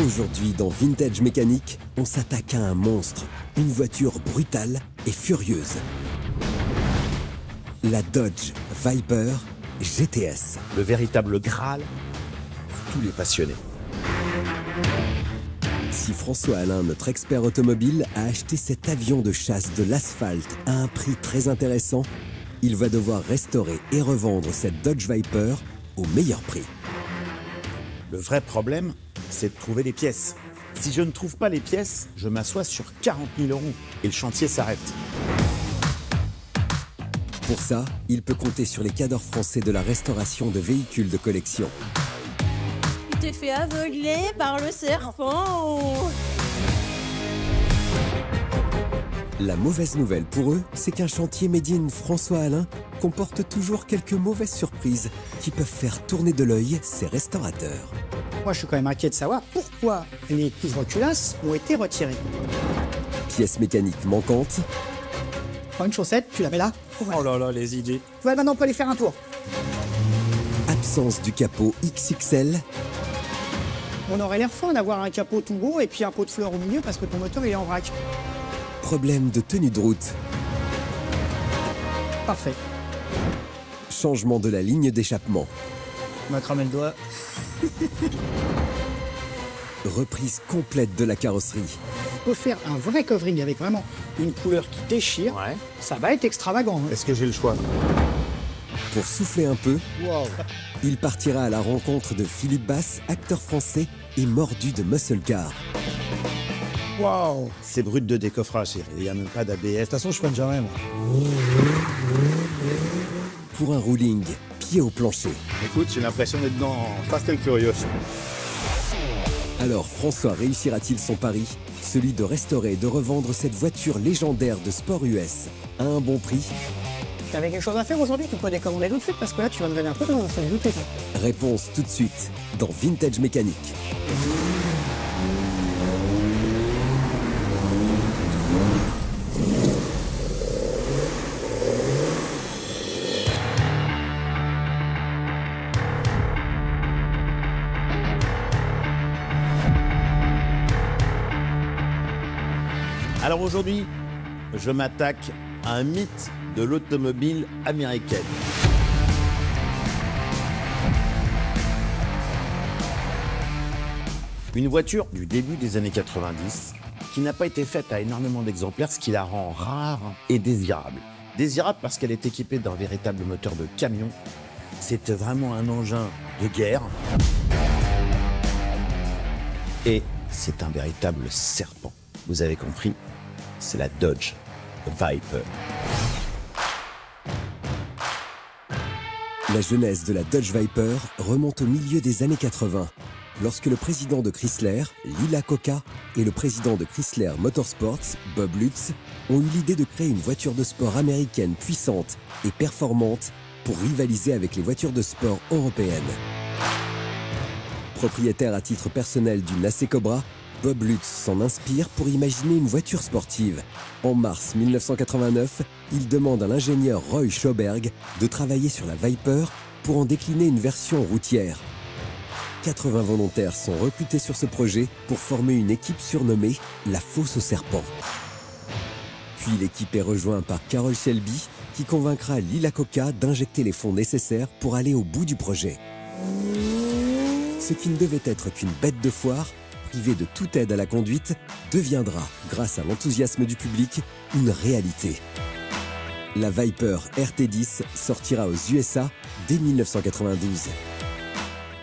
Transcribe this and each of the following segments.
Aujourd'hui, dans Vintage Mécanique, on s'attaque à un monstre, une voiture brutale et furieuse. La Dodge Viper GTS. Le véritable Graal pour tous les passionnés. Si François Alain, notre expert automobile, a acheté cet avion de chasse de l'asphalte à un prix très intéressant, il va devoir restaurer et revendre cette Dodge Viper au meilleur prix. Le vrai problème, c'est de trouver les pièces. Si je ne trouve pas les pièces, je m'assois sur 40 000 € et le chantier s'arrête. Pour ça, il peut compter sur les cadors français de la restauration de véhicules de collection. Tu t'es fait aveugler par le serpent. La mauvaise nouvelle pour eux, c'est qu'un chantier made in François Alain comporte toujours quelques mauvaises surprises qui peuvent faire tourner de l'œil ses restaurateurs. Moi, je suis quand même inquiet de savoir pourquoi les couvre-culasses ont été retirées. Pièces mécaniques manquantes. Prends une chaussette, tu la mets là. Oh là là, les idées. Ouais, maintenant, on peut aller faire un tour. Absence du capot XXL. On aurait l'air fin d'avoir un capot tout beau et puis un pot de fleurs au milieu parce que ton moteur, il est en vrac. Problème de tenue de route. Parfait. Changement de la ligne d'échappement. On va cramer le doigt. Reprise complète de la carrosserie. On peut faire un vrai covering avec vraiment une couleur qui déchire. Ouais. Ça va être extravagant. Hein. Est-ce que j'ai le choix? Pour souffler un peu, Wow. il partira à la rencontre de Philippe Basse, acteur français et mordu de muscle car. Wow. C'est brut de décoffrage, chérie. Il n'y a même pas d'ABS. De toute façon, je freine jamais, moi. Pour un rouling, pied au plancher. Écoute, j'ai l'impression d'être dans Fast and Furious. Alors François réussira-t-il son pari, celui de restaurer et de revendre cette voiture légendaire de sport US à un bon prix? T'avais quelque chose à faire aujourd'hui? Tu peux décommander tout de suite parce que là, tu vas me donner un peu dans ça douter. Réponse tout de suite dans Vintage Mécanique. Alors aujourd'hui, je m'attaque à un mythe de l'automobile américaine. Une voiture du début des années 90 qui n'a pas été faite à énormément d'exemplaires, ce qui la rend rare et désirable. Désirable parce qu'elle est équipée d'un véritable moteur de camion. C'est vraiment un engin de guerre. Et c'est un véritable serpent. Vous avez compris, c'est la Dodge Viper. La genèse de la Dodge Viper remonte au milieu des années 80, lorsque le président de Chrysler, Lee Iacocca, et le président de Chrysler Motorsports, Bob Lutz, ont eu l'idée de créer une voiture de sport américaine puissante et performante pour rivaliser avec les voitures de sport européennes. Propriétaire à titre personnel d'une AC Cobra, Bob Lutz s'en inspire pour imaginer une voiture sportive. En mars 1989, il demande à l'ingénieur Roy Schoberg de travailler sur la Viper pour en décliner une version routière. 80 volontaires sont recrutés sur ce projet pour former une équipe surnommée la Fosse aux Serpents. Puis l'équipe est rejointe par Carroll Shelby qui convaincra Lee Iacocca d'injecter les fonds nécessaires pour aller au bout du projet. Ce qui ne devait être qu'une bête de foire, privée de toute aide à la conduite, deviendra, grâce à l'enthousiasme du public, une réalité. La Viper RT10 sortira aux USA dès 1992.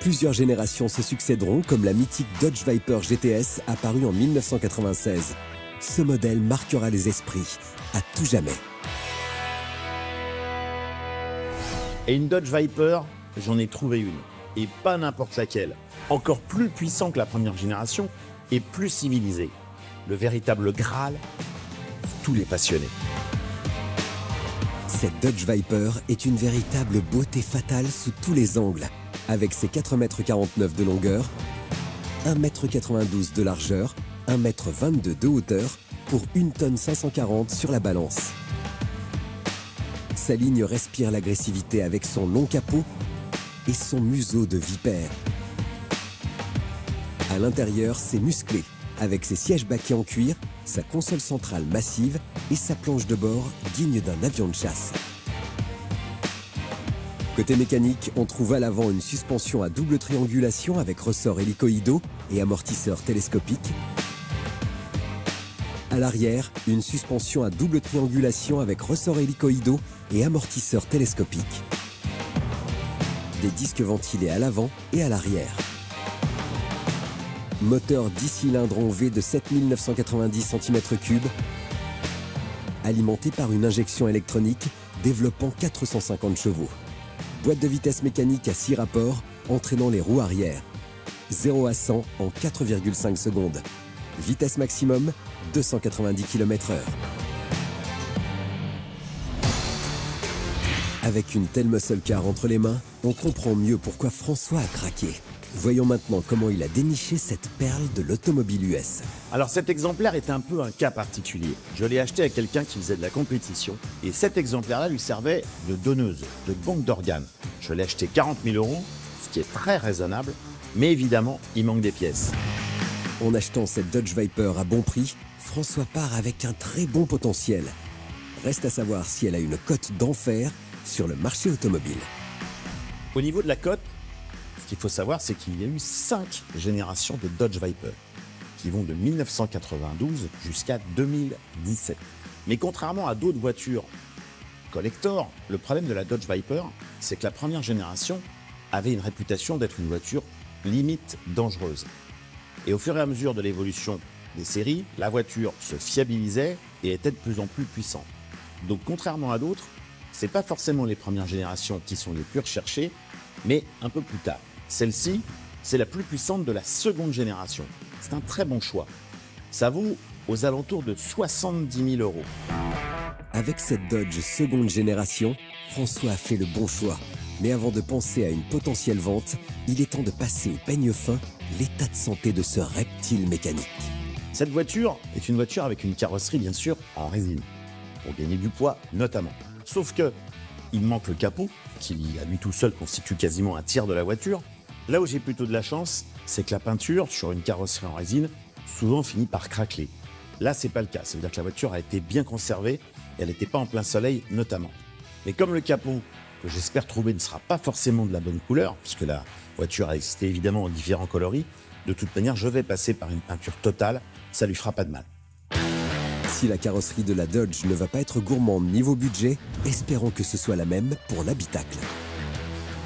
Plusieurs générations se succéderont comme la mythique Dodge Viper GTS apparue en 1996. Ce modèle marquera les esprits à tout jamais. Et une Dodge Viper, j'en ai trouvé une. Et pas n'importe laquelle. Encore plus puissant que la première génération et plus civilisée. Le véritable Graal pour tous les passionnés. Cette Dodge Viper est une véritable beauté fatale sous tous les angles, avec ses 4,49 m de longueur, 1,92 m de largeur, 1,22 m de hauteur, pour 1,540 tonnes sur la balance. Sa ligne respire l'agressivité avec son long capot et son museau de vipère. À l'intérieur, c'est musclé, avec ses sièges baquets en cuir, sa console centrale massive et sa planche de bord digne d'un avion de chasse. Côté mécanique, on trouve à l'avant une suspension à double triangulation avec ressort hélicoïdaux et amortisseur télescopique. À l'arrière, une suspension à double triangulation avec ressort hélicoïdaux et amortisseur télescopique. Des disques ventilés à l'avant et à l'arrière. Moteur 10 cylindres en V de 7990 cm3, alimenté par une injection électronique développant 450 chevaux. Boîte de vitesse mécanique à 6 rapports, entraînant les roues arrière. 0 à 100 en 4,5 secondes. Vitesse maximum, 290 km/h. Avec une telle muscle car entre les mains, on comprend mieux pourquoi François a craqué. Voyons maintenant comment il a déniché cette perle de l'automobile US. Alors cet exemplaire est un peu un cas particulier. Je l'ai acheté à quelqu'un qui faisait de la compétition et cet exemplaire-là lui servait de donneuse, de banque d'organes. Je l'ai acheté 40 000 €, ce qui est très raisonnable, mais évidemment, il manque des pièces. En achetant cette Dodge Viper à bon prix, François part avec un très bon potentiel. Reste à savoir si elle a une cote d'enfer sur le marché automobile. Au niveau de la cote, ce qu'il faut savoir, c'est qu'il y a eu 5 générations de Dodge Viper qui vont de 1992 jusqu'à 2017. Mais contrairement à d'autres voitures collector, le problème de la Dodge Viper, c'est que la première génération avait une réputation d'être une voiture limite dangereuse. Et au fur et à mesure de l'évolution des séries, la voiture se fiabilisait et était de plus en plus puissante. Donc contrairement à d'autres, c'est pas forcément les premières générations qui sont les plus recherchées, mais un peu plus tard. Celle-ci, c'est la plus puissante de la seconde génération. C'est un très bon choix. Ça vaut aux alentours de 70 000 €. Avec cette Dodge seconde génération, François a fait le bon choix. Mais avant de penser à une potentielle vente, il est temps de passer au peigne fin l'état de santé de ce reptile mécanique. Cette voiture est une voiture avec une carrosserie bien sûr en résine, pour gagner du poids notamment. Sauf que il manque le capot, qui à lui tout seul constitue quasiment un tiers de la voiture. Là où j'ai plutôt de la chance, c'est que la peinture sur une carrosserie en résine souvent finit par craqueler. Là, c'est pas le cas. Ça veut dire que la voiture a été bien conservée et elle n'était pas en plein soleil notamment. Mais comme le capot, que j'espère trouver, ne sera pas forcément de la bonne couleur, puisque la voiture a existé évidemment en différents coloris, de toute manière, je vais passer par une peinture totale, ça lui fera pas de mal. Si la carrosserie de la Dodge ne va pas être gourmande niveau budget, espérons que ce soit la même pour l'habitacle.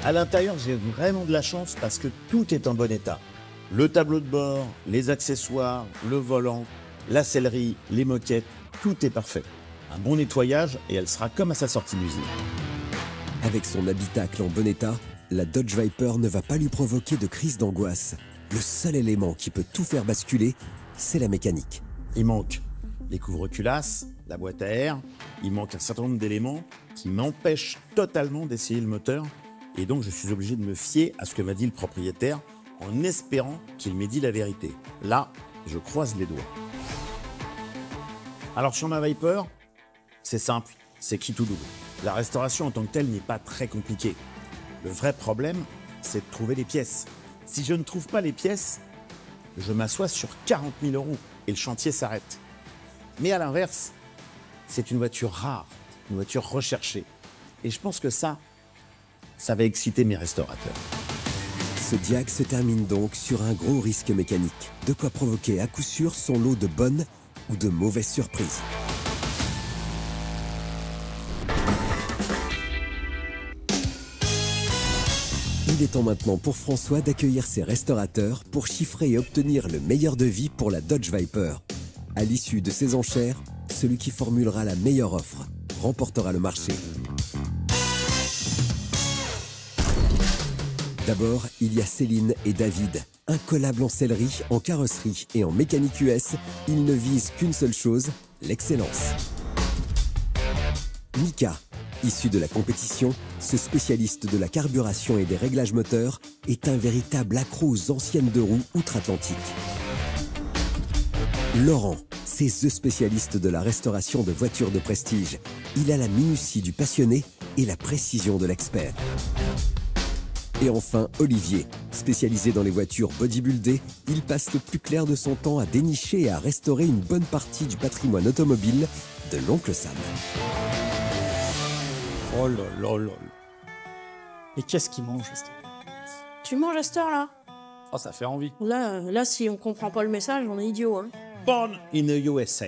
À l'intérieur, j'ai vraiment de la chance parce que tout est en bon état. Le tableau de bord, les accessoires, le volant, la sellerie, les moquettes, tout est parfait. Un bon nettoyage et elle sera comme à sa sortie d'usine. Avec son habitacle en bon état, la Dodge Viper ne va pas lui provoquer de crise d'angoisse. Le seul élément qui peut tout faire basculer, c'est la mécanique. Il manque les couvre-culasses, la boîte à air, il manque un certain nombre d'éléments qui m'empêchent totalement d'essayer le moteur. Et donc je suis obligé de me fier à ce que m'a dit le propriétaire en espérant qu'il m'ait dit la vérité. Là, je croise les doigts. Alors sur ma Viper, c'est simple, c'est qui tout double. La restauration en tant que telle n'est pas très compliquée. Le vrai problème, c'est de trouver les pièces. Si je ne trouve pas les pièces, je m'assois sur 40 000 € et le chantier s'arrête. Mais à l'inverse, c'est une voiture rare, une voiture recherchée. Et je pense que ça va exciter mes restaurateurs. Ce diag se termine donc sur un gros risque mécanique, de quoi provoquer à coup sûr son lot de bonnes ou de mauvaises surprises. Il est temps maintenant pour François d'accueillir ses restaurateurs pour chiffrer et obtenir le meilleur devis pour la Dodge Viper. À l'issue de ces enchères, celui qui formulera la meilleure offre remportera le marché. D'abord, il y a Céline et David. Incollables en sellerie, en carrosserie et en mécanique US, ils ne visent qu'une seule chose, l'excellence. Mika, issu de la compétition, ce spécialiste de la carburation et des réglages moteurs, est un véritable accro aux anciennes deux roues outre-Atlantique. Laurent, c'est the spécialiste de la restauration de voitures de prestige. Il a la minutie du passionné et la précision de l'expert. Et enfin, Olivier. Spécialisé dans les voitures bodybuildées, il passe le plus clair de son temps à dénicher et à restaurer une bonne partie du patrimoine automobile de l'oncle Sam. Oh là là là. Et qu'est-ce qu'il mange, Tu manges à cette heure-là? Oh, ça fait envie. Là, si on comprend pas le message, on est idiot, hein. Born in the USA.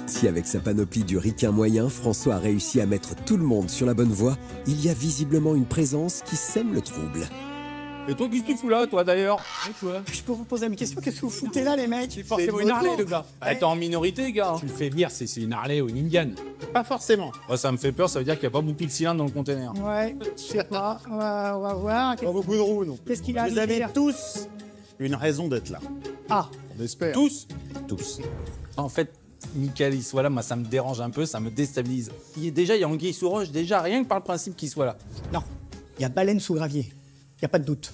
Si avec sa panoplie du ricain moyen, François a réussi à mettre tout le monde sur la bonne voie, il y a visiblement une présence qui sème le trouble. Et toi, qu'est-ce que tu fous là, toi, d'ailleurs? Je peux vous poser une question? Qu'est-ce que vous foutez là, les mecs? C'est forcément une Harley, le gars. Ah, t'es en minorité, gars. Tu le fais venir, c'est une Harley ou une Indian. Pas forcément. Oh, ça me fait peur, ça veut dire qu'il n'y a pas beaucoup de cylindres dans le container. Ouais, je sais pas. On va voir. Pas beaucoup de roues, non. Qu'est-ce qu'il a à Vous nous avez dire? tous une raison d'être là. Ah, On espère. Tous? Tous. En fait, Michael, il soit là, moi, ça me dérange un peu, ça me déstabilise. Il y a anguille sous roche, déjà, rien que par le principe qu'il soit là. non. Il y a baleine sous gravier. Il n'y a pas de doute.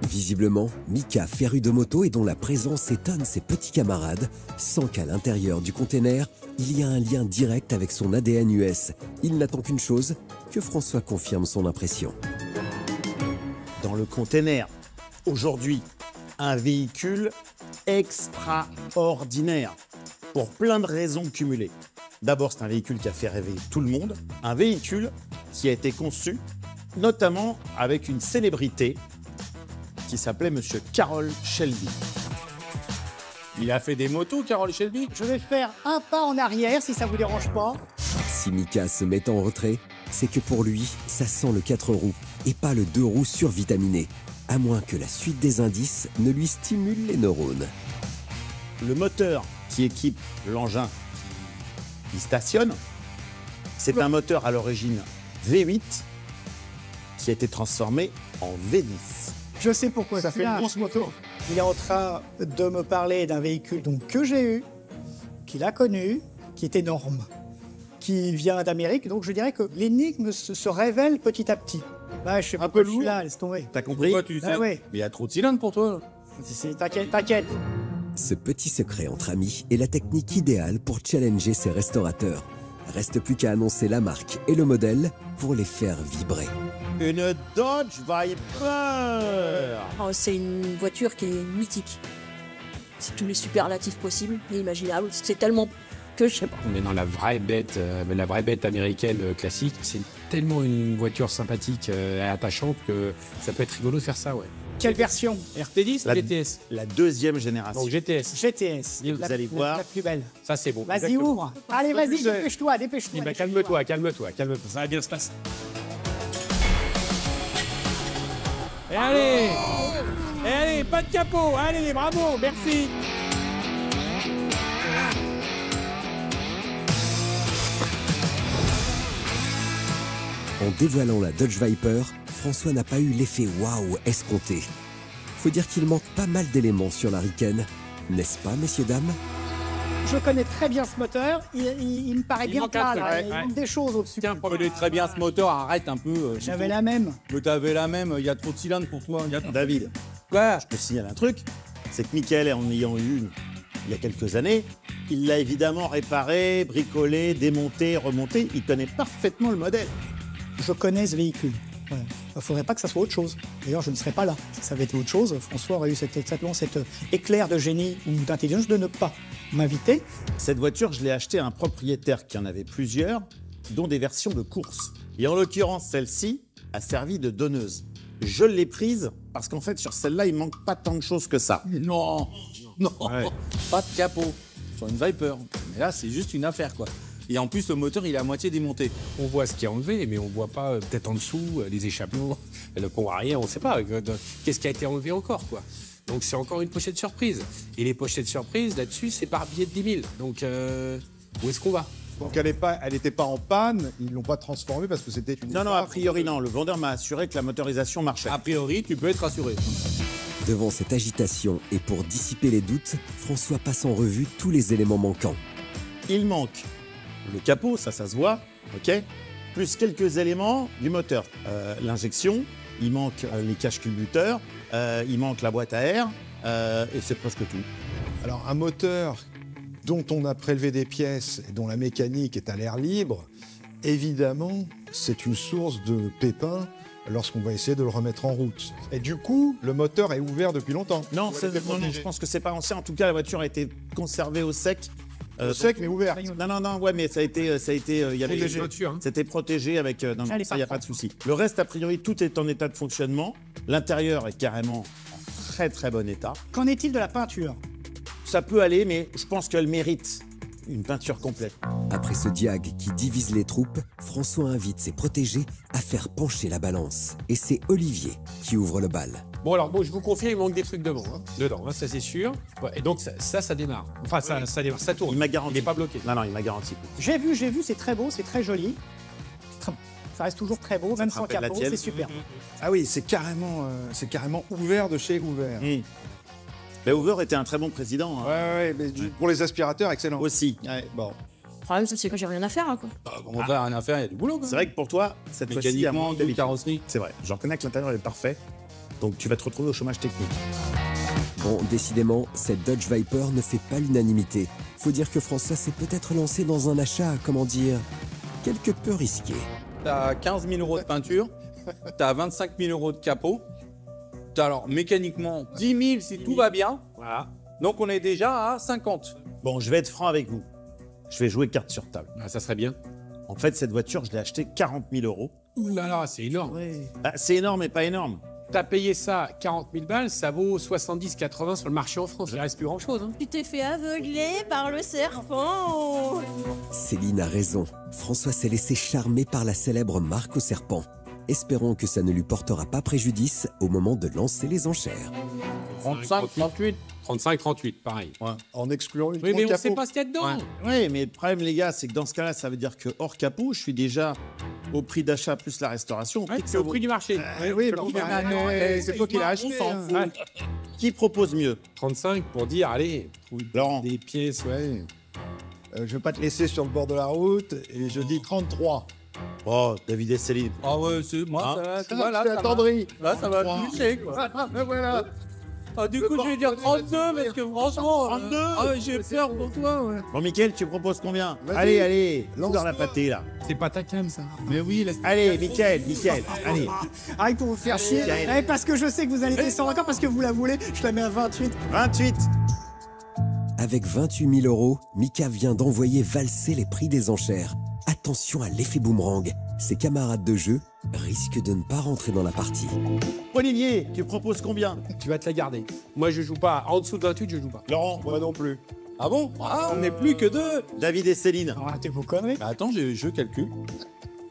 Visiblement, Mika, féru de moto et dont la présence étonne ses petits camarades, sent qu'à l'intérieur du container, il y a un lien direct avec son ADN US. Il n'attend qu'une chose, que François confirme son impression. Dans le container, aujourd'hui, un véhicule extraordinaire pour plein de raisons cumulées. D'abord, c'est un véhicule qui a fait rêver tout le monde, un véhicule qui a été conçu notamment avec une célébrité qui s'appelait Monsieur Carroll Shelby. Il a fait des motos, Carroll Shelby? Je vais faire un pas en arrière, si ça vous dérange pas. Si Mika se met en retrait, c'est que pour lui, ça sent le 4 roues et pas le 2 roues survitaminé, à moins que la suite des indices ne lui stimule les neurones. Le moteur qui équipe l'engin qui stationne, c'est un moteur à l'origine V8 qui a été transformé en V10. Je sais pourquoi. Ça fait une grosse moto. Il est en train de me parler d'un véhicule donc, que j'ai eu, qu'il a connu, qui est énorme, qui vient d'Amérique. Donc je dirais que l'énigme se révèle petit à petit. Ouais, je sais pas Un peu pourquoi je suis lourd. là, laisse tomber. T'as compris? Pourquoi tu sais? Ah ouais. Mais il y a trop de cylindres pour toi. T'inquiète, t'inquiète. Ce petit secret entre amis est la technique idéale pour challenger ses restaurateurs. Reste plus qu'à annoncer la marque et le modèle pour les faire vibrer. Une Dodge Viper. Oh, c'est une voiture qui est mythique. C'est tous les superlatifs possibles et imaginables. C'est tellement que je sais pas. On est dans la vraie bête américaine classique. C'est tellement une voiture sympathique et attachante que ça peut être rigolo de faire ça, ouais. Quelle version? RT10 La- ou GTS? La deuxième génération. Donc GTS. GTS. Et vous allez voir. La plus belle. Ça, c'est bon. Vas-y, Exactement. ouvre. Allez, vas-y, dépêche-toi, dépêche-toi. Eh ben, calme-toi. Ça va bien se passer. Et allez, pas de capot. Allez, bravo, merci. En dévoilant la Dodge Viper, François n'a pas eu l'effet waouh escompté. Faut dire qu'il manque pas mal d'éléments sur la Ricaine, n'est-ce pas, messieurs, dames? Je connais très bien ce moteur. Il me paraît bien manque un plat, truc, là. ouais, Il ouais. manque des choses au-dessus. Tiens, connais très bien ce moteur, arrête un peu. J'avais la même. Mais t'avais la même, il y a trop de cylindres pour toi. David, Quoi? je te signale un truc, c'est que Michael, en ayant eu une il y a quelques années, il l'a évidemment réparé, bricolé, démonté, remonté. Il connaît parfaitement le modèle. Je connais ce véhicule. Il ne faudrait pas que ça soit autre chose. D'ailleurs, je ne serais pas là. Si ça avait été autre chose, François aurait eu exactement cet éclair de génie ou d'intelligence de ne pas m'inviter. Cette voiture, je l'ai achetée à un propriétaire qui en avait plusieurs, dont des versions de course. Et en l'occurrence, celle-ci a servi de donneuse. Je l'ai prise parce qu'en fait, sur celle-là, il manque pas tant de choses que ça. Non, pas de capot sur une Viper. Mais là, c'est juste une affaire, quoi. Et en plus, le moteur, il est à moitié démonté. On voit ce qui est enlevé, mais on voit pas peut-être en dessous les échappements, le pont arrière, on sait pas. Qu'est-ce qui a été enlevé encore, quoi. Donc c'est encore une pochette surprise. Et les pochettes surprises, là-dessus, c'est par billet de 10 000. Donc où est-ce qu'on va? Donc elle n'était pas en panne, ils l'ont pas transformée parce que c'était une. Non, a priori, non. Le vendeur m'a assuré que la motorisation marchait. A priori, tu peux être rassuré. Devant cette agitation et pour dissiper les doutes, François passe en revue tous les éléments manquants. Il manque le capot, ça se voit, ok, plus quelques éléments du moteur. L'injection, il manque les caches culbuteurs, il manque la boîte à air, et c'est presque tout. Alors un moteur dont on a prélevé des pièces et dont la mécanique est à l'air libre, évidemment, c'est une source de pépins lorsqu'on va essayer de le remettre en route. Et du coup, le moteur est ouvert depuis longtemps. Non, je pense que c'est pas ancien. En tout cas, la voiture a été conservée au sec. Au sec, mais ouvert. Non, ouais, mais ça a été, il y avait Protégé. Voiture, hein. C'était protégé avec. Non, Elle est ça, il y a pas pas de souci. Le reste, a priori, tout est en état de fonctionnement. L'intérieur est carrément en très très bon état. Qu'en est-il de la peinture? Ça peut aller, mais je pense qu'elle mérite une peinture complète. Après ce diag qui divise les troupes, François invite ses protégés à faire pencher la balance. Et c'est Olivier qui ouvre le bal. Bon, alors, je vous confirme, il manque des trucs dedans, ça c'est sûr. Ouais, et donc, ça démarre. Enfin, ça démarre, ça tourne. Il m'a garanti. Il n'est pas bloqué. Non, il m'a garanti. J'ai vu, c'est très beau, c'est très joli. C'est très bon. Ça reste toujours très beau, même te sans rappelle la capot, tienne c'est super. Ah oui, c'est carrément ouvert de chez ouvert. Mais Hoover était un très bon président. Hein. Ouais, mais pour les aspirateurs, excellent. Aussi. Ouais, bon. Le problème, c'est que j'ai rien à faire, hein, quoi. On va rien à faire, il y a du boulot. C'est vrai que pour toi, cette fois-ci, il y a Mécaniquement, moins de de carrosserie. C'est vrai. Je reconnais que l'intérieur est parfait. Donc tu vas te retrouver au chômage technique. Bon, décidément, cette Dodge Viper ne fait pas l'unanimité. Faut dire que François s'est peut-être lancé dans un achat, comment dire, quelque peu risqué. T'as 15 000 euros de peinture, t'as 25 000 euros de capot, t'as alors mécaniquement 10 000 si tout va bien. Voilà. Donc on est déjà à 50. Bon, je vais être franc avec vous. Je vais jouer carte sur table. Ah, ça serait bien. En fait, cette voiture, je l'ai achetée 40 000 euros. Ouh là là, c'est énorme. Ah, c'est énorme, mais pas énorme. T'as payé ça 40 000 balles, ça vaut 70-80 sur le marché en France. Il reste plus grand-chose. Hein. Tu t'es fait aveugler par le serpent. Céline a raison. François s'est laissé charmer par la célèbre marque au serpent. Espérons que ça ne lui portera pas préjudice au moment de lancer les enchères. 35, 38. 35-38, pareil. En excluant une Oui, mais on ne capot. sait pas ce qu'il y a dedans. Oui, mais le problème, les gars, c'est que dans ce cas-là, ça veut dire que hors capot, je suis déjà au prix d'achat plus la restauration. Ouais, c'est au prix du marché. Oui, mais c'est toi qui l'as acheté. s'en hein. fout. Ouais. Qui propose mieux? 35 pour dire, allez, trouve Laurent. des pièces, ouais. Je vais pas te laisser sur le bord de la route et je dis 33. Oh, David et Céline. Ah ouais, c'est moi, ça va, tu vois, là, Je ça va. t'attendrai. Là, ça va toucher, quoi. Voilà. Ah, du coup, je vais dire 32, parce que franchement... 32 j'ai peur pour toi, ouais. Bon, Mickaël, tu proposes combien? Vas-y. Allez, lance dans la Lance-toi. pâtée, là. C'est pas ta cam, ça. Mais oui, laisse... Allez, Mickaël, allez. Arrête pour vous faire chier. Michael. Parce que je sais que vous allez descendre encore, parce que vous la voulez, je la mets à 28. 28. Avec 28 000 euros, Mika vient d'envoyer valser les prix des enchères. Attention à l'effet boomerang. Ses camarades de jeu risquent de ne pas rentrer dans la partie. Olivier, tu proposes combien? Tu vas te la garder. Moi, je joue pas. En dessous de 28, je joue pas. Laurent, Moi non plus. Ah bon? Ah, on n'est plus que deux. David et Céline. Arrêtez vos conneries. Bah attends, je calcule.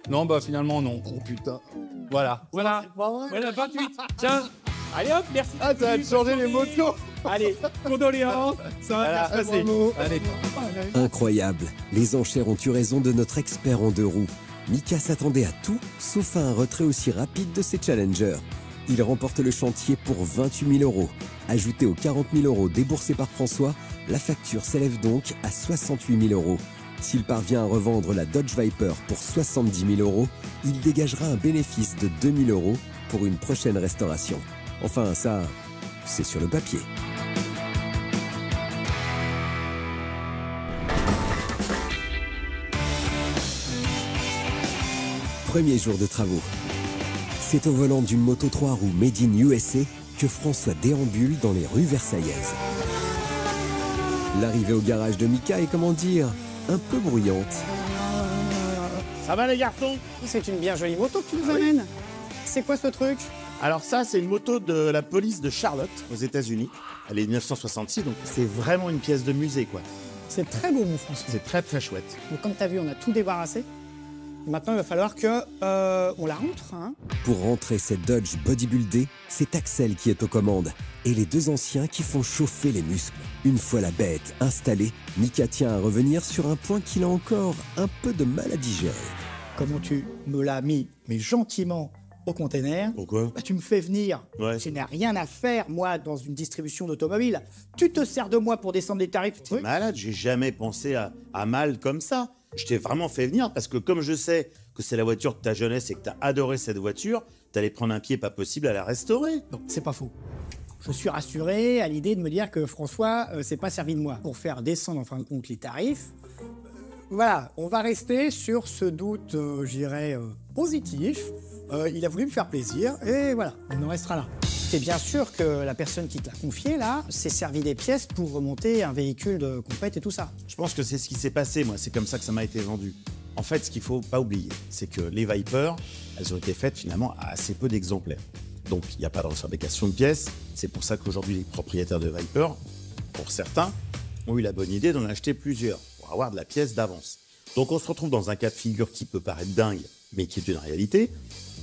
Non, bah finalement, non. Oh putain. Voilà. Voilà. Voilà, 28. Tiens. Allez hop, merci. Ah, ça va te changer les motos. Allez, condoléances. Ça va bien se passer. Bravo. Allez. Incroyable. Les enchères ont eu raison de notre expert en deux roues. Mika s'attendait à tout, sauf à un retrait aussi rapide de ses challengers. Il remporte le chantier pour 28 000 euros. Ajouté aux 40 000 euros déboursés par François, la facture s'élève donc à 68 000 euros. S'il parvient à revendre la Dodge Viper pour 70 000 euros, il dégagera un bénéfice de 2 000 euros pour une prochaine restauration. Enfin, ça, c'est sur le papier. Premier jour de travaux. C'est au volant d'une moto 3 roues Made in USA que François déambule dans les rues versaillaises. L'arrivée au garage de Mika est, comment dire, un peu bruyante. Ça va les garçons? C'est une bien jolie moto que tu nous amènes. C'est quoi ce truc? Alors ça, c'est une moto de la police de Charlotte, aux États-Unis. Elle est de 1966, donc c'est vraiment une pièce de musée, quoi. C'est très beau, mon François. C'est très très chouette. Donc, comme tu as vu, on a tout débarrassé. Maintenant, il va falloir que on la rentre. Hein. Pour rentrer cette Dodge bodybuildée, c'est Axel qui est aux commandes et les deux anciens qui font chauffer les muscles. Une fois la bête installée, Mika tient à revenir sur un point qu'il a encore un peu de mal à digérer. Comment tu me l'as mis, mais gentiment, au container. Pourquoi? Bah, tu me fais venir. Ouais. Je n'ai rien à faire, moi, dans une distribution d'automobiles. Tu te sers de moi pour descendre les tarifs. T'es malade, j'ai jamais pensé à mal comme ça. Je t'ai vraiment fait venir parce que comme je sais que c'est la voiture de ta jeunesse et que t'as adoré cette voiture, t'allais prendre un pied pas possible à la restaurer. Non, c'est pas faux. Je suis rassuré à l'idée de me dire que François s'est pas servi de moi pour faire descendre en fin de compte les tarifs. Voilà, on va rester sur ce doute, je dirais, positif. Il a voulu me faire plaisir et voilà, on en restera là. C'est bien sûr que la personne qui te l'a confié, là, s'est servi des pièces pour remonter un véhicule de compète et tout ça. Je pense que c'est ce qui s'est passé, moi. C'est comme ça que ça m'a été vendu. En fait, ce qu'il faut pas oublier, c'est que les Viper, elles ont été faites finalement à assez peu d'exemplaires. Donc, il n'y a pas de refabrication de pièces. C'est pour ça qu'aujourd'hui, les propriétaires de Viper, pour certains, ont eu la bonne idée d'en acheter plusieurs pour avoir de la pièce d'avance. Donc, on se retrouve dans un cas de figure qui peut paraître dingue, mais qui est une réalité,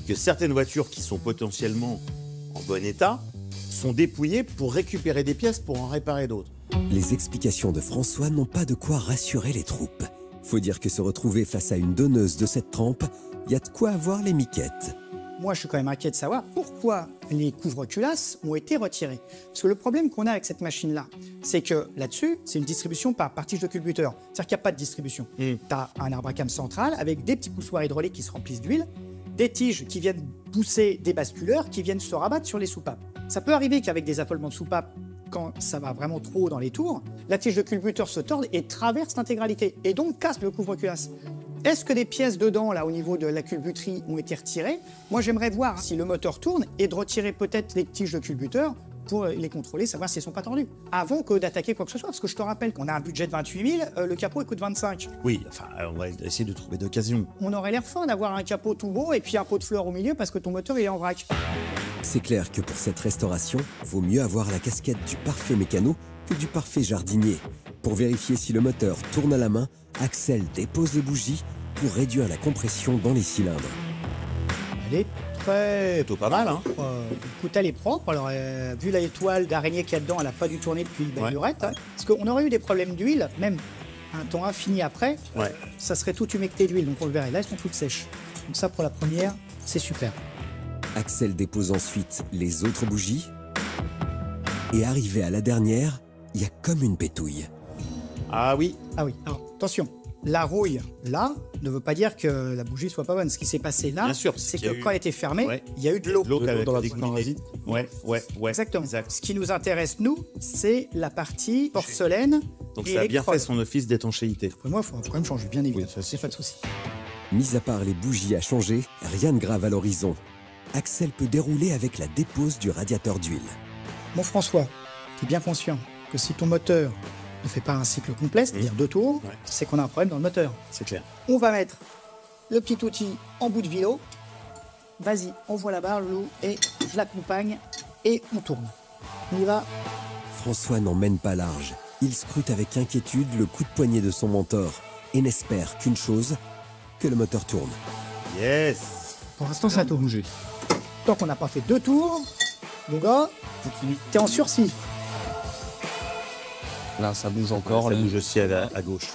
que certaines voitures qui sont potentiellement en bon état sont dépouillées pour récupérer des pièces pour en réparer d'autres. Les explications de François n'ont pas de quoi rassurer les troupes. Faut dire que se retrouver face à une donneuse de cette trempe, il y a de quoi avoir les miquettes. Moi, je suis quand même inquiet de savoir pourquoi les couvre-culasses ont été retirés. Parce que le problème qu'on a avec cette machine-là, c'est que là-dessus, c'est une distribution par tige de culbuteur. C'est-à-dire qu'il n'y a pas de distribution. Tu as un arbre à cam central avec des petits poussoirs hydrauliques qui se remplissent d'huile, des tiges qui viennent pousser des basculeurs qui viennent se rabattre sur les soupapes. Ça peut arriver qu'avec des affolements de soupapes, quand ça va vraiment trop dans les tours, la tige de culbuteur se tord et traverse l'intégralité, et donc casse le couvre-culasse. Est-ce que des pièces dedans, là, au niveau de la culbuterie, ont été retirées? Moi, j'aimerais voir si le moteur tourne et de retirer peut-être les tiges de culbuteur pour les contrôler, savoir si elles ne sont pas tordues, avant que d'attaquer quoi que ce soit. Parce que je te rappelle qu'on a un budget de 28 000, le capot il coûte 25. Oui, enfin, on va essayer de trouver d'occasion. On aurait l'air fin d'avoir un capot tout beau et puis un pot de fleurs au milieu parce que ton moteur il est en vrac. C'est clair que pour cette restauration, vaut mieux avoir la casquette du parfait mécano que du parfait jardinier. Pour vérifier si le moteur tourne à la main, Axel dépose les bougies pour réduire la compression dans les cylindres. Elle est très... Plutôt pas mal, hein. Écoute, elle est propre. Alors, vu l'étoile d'araignée qu'il y a dedans, elle n'a pas dû tourner depuis belle lurette. Ouais. Parce qu'on aurait eu des problèmes d'huile, même un temps infini après, Ouais. ça serait tout humecté d'huile, donc on le verrait. Là, elles sont toutes sèches. Donc ça, pour la première, c'est super. Axel dépose ensuite les autres bougies. Et arrivé à la dernière, il y a comme une pétouille. Ah oui. Ah oui, alors attention, la rouille là ne veut pas dire que la bougie soit pas bonne. Ce qui s'est passé là, Bien sûr, c'est qu'il y que a eu- quand elle était fermée, Ouais. il y a eu de l'eau. L'eau dans la décomposée. Ouais. Exactement. Exact. Ce qui nous intéresse, nous, c'est la partie porcelaine Donc et ça a bien électrode. fait son office d'étanchéité. Après, moi, il faut quand même changer, bien évidemment. Oui, ça, c'est c'est pas de souci. Mis à part les bougies à changer, rien de grave à l'horizon. Axel peut dérouler avec la dépose du radiateur d'huile. Mon François, tu es bien conscient que si ton moteur ne fait pas un cycle complet, c'est-à-dire 2 tours, Ouais. c'est qu'on a un problème dans le moteur. C'est clair. On va mettre le petit outil en bout de vélo. Vas-y, envoie la barre, Loulou, et je l'accompagne et on tourne. On y va. François n'en mène pas large. Il scrute avec inquiétude le coup de poignet de son mentor et n'espère qu'une chose, que le moteur tourne. Yes. Pour l'instant, ça tourne. Tant qu'on n'a pas fait 2 tours, mon gars, t'es en sursis. Là, ça bouge encore. Ça là. bouge aussi à gauche.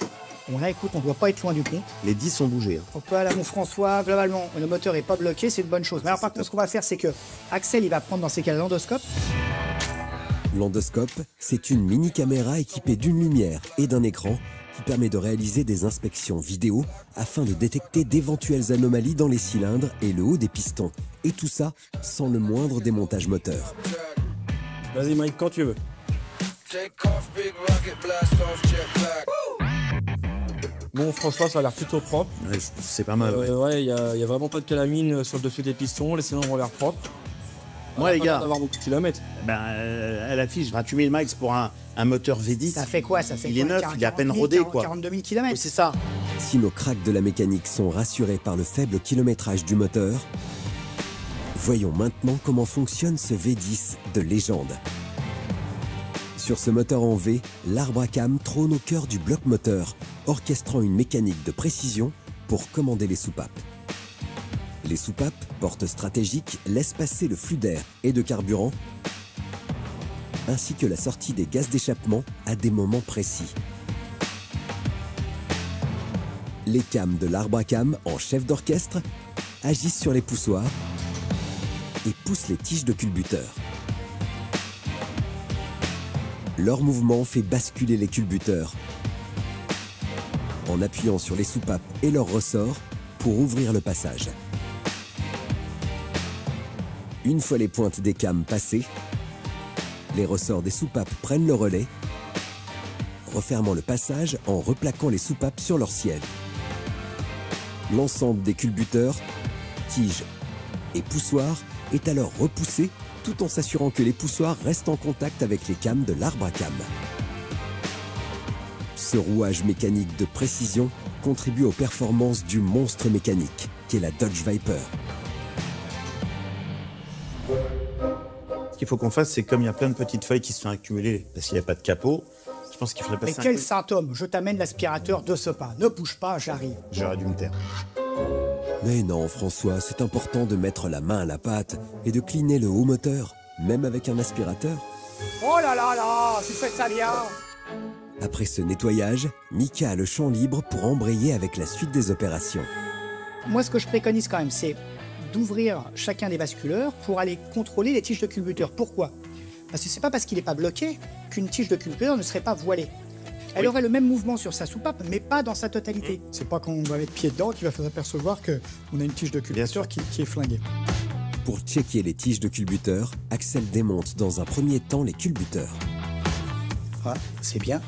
Bon là, écoute, on doit pas être loin du compte. Les 10 sont bougés. Hein. On peut aller à mon François, globalement, le moteur est pas bloqué, c'est une bonne chose. Mais alors par contre, ce qu'on va faire, c'est que Axel, il va prendre dans ses cas l'endoscope. L'endoscope, c'est une mini-caméra équipée d'une lumière et d'un écran qui permet de réaliser des inspections vidéo afin de détecter d'éventuelles anomalies dans les cylindres et le haut des pistons. Et tout ça sans le moindre démontage moteur. Vas-y, Mike, quand tu veux. Bon, François, ça a l'air plutôt propre. Ouais, c'est pas mal. Ouais. Ouais, il y a vraiment pas de calamine sur le dessus des pistons. Les cylindres ont l'air propres. Moi, les Pas gars, l'air d'avoir beaucoup de kilomètres. elle affiche 28 000 miles pour un moteur V10. Ça fait quoi? Ça fait Il est quoi, neuf, 40 il est à peine 000, rodé, 40, quoi. 42 000 km. Oui, c'est ça. Si nos cracks de la mécanique sont rassurés par le faible kilométrage du moteur, voyons maintenant comment fonctionne ce V10 de légende. Sur ce moteur en V, l'arbre à cam trône au cœur du bloc moteur, orchestrant une mécanique de précision pour commander les soupapes. Les soupapes, portes stratégiques, laissent passer le flux d'air et de carburant, ainsi que la sortie des gaz d'échappement à des moments précis. Les cams de l'arbre à cam, en chef d'orchestre, agissent sur les poussoirs et poussent les tiges de culbuteur. Leur mouvement fait basculer les culbuteurs en appuyant sur les soupapes et leurs ressorts pour ouvrir le passage. Une fois les pointes des cams passées, les ressorts des soupapes prennent le relais, refermant le passage en replaquant les soupapes sur leur siège. L'ensemble des culbuteurs, tiges et poussoir est alors repoussé tout en s'assurant que les poussoirs restent en contact avec les cames de l'arbre à cames. Ce rouage mécanique de précision contribue aux performances du monstre mécanique qu'est la Dodge Viper. Ce qu'il faut qu'on fasse, c'est comme il y a plein de petites feuilles qui se sont accumulées parce qu'il n'y a pas de capot, je pense qu'il faudrait Mais passer quel symptôme! Je t'amène l'aspirateur de ce pas. Ne bouge pas, j'arrive. J'aurais dû me taire. Mais non, François, c'est important de mettre la main à la pâte et de cleaner le haut moteur, même avec un aspirateur. Oh là là là, tu fais ça bien! Après ce nettoyage, Mika a le champ libre pour embrayer avec la suite des opérations. Moi, ce que je préconise quand même, c'est d'ouvrir chacun des basculeurs pour aller contrôler les tiges de culbuteur. Pourquoi? Parce que c'est pas parce qu'il n'est pas bloqué qu'une tige de culbuteur ne serait pas voilée. Elle aurait le même mouvement sur sa soupape, mais pas dans sa totalité. C'est pas quand on va mettre pied dedans qu'il va s'apercevoir qu'on a une tige de culbuteur qui est flinguée. Pour checker les tiges de culbuteur, Axel démonte dans un premier temps les culbuteurs. Ah, c'est bien.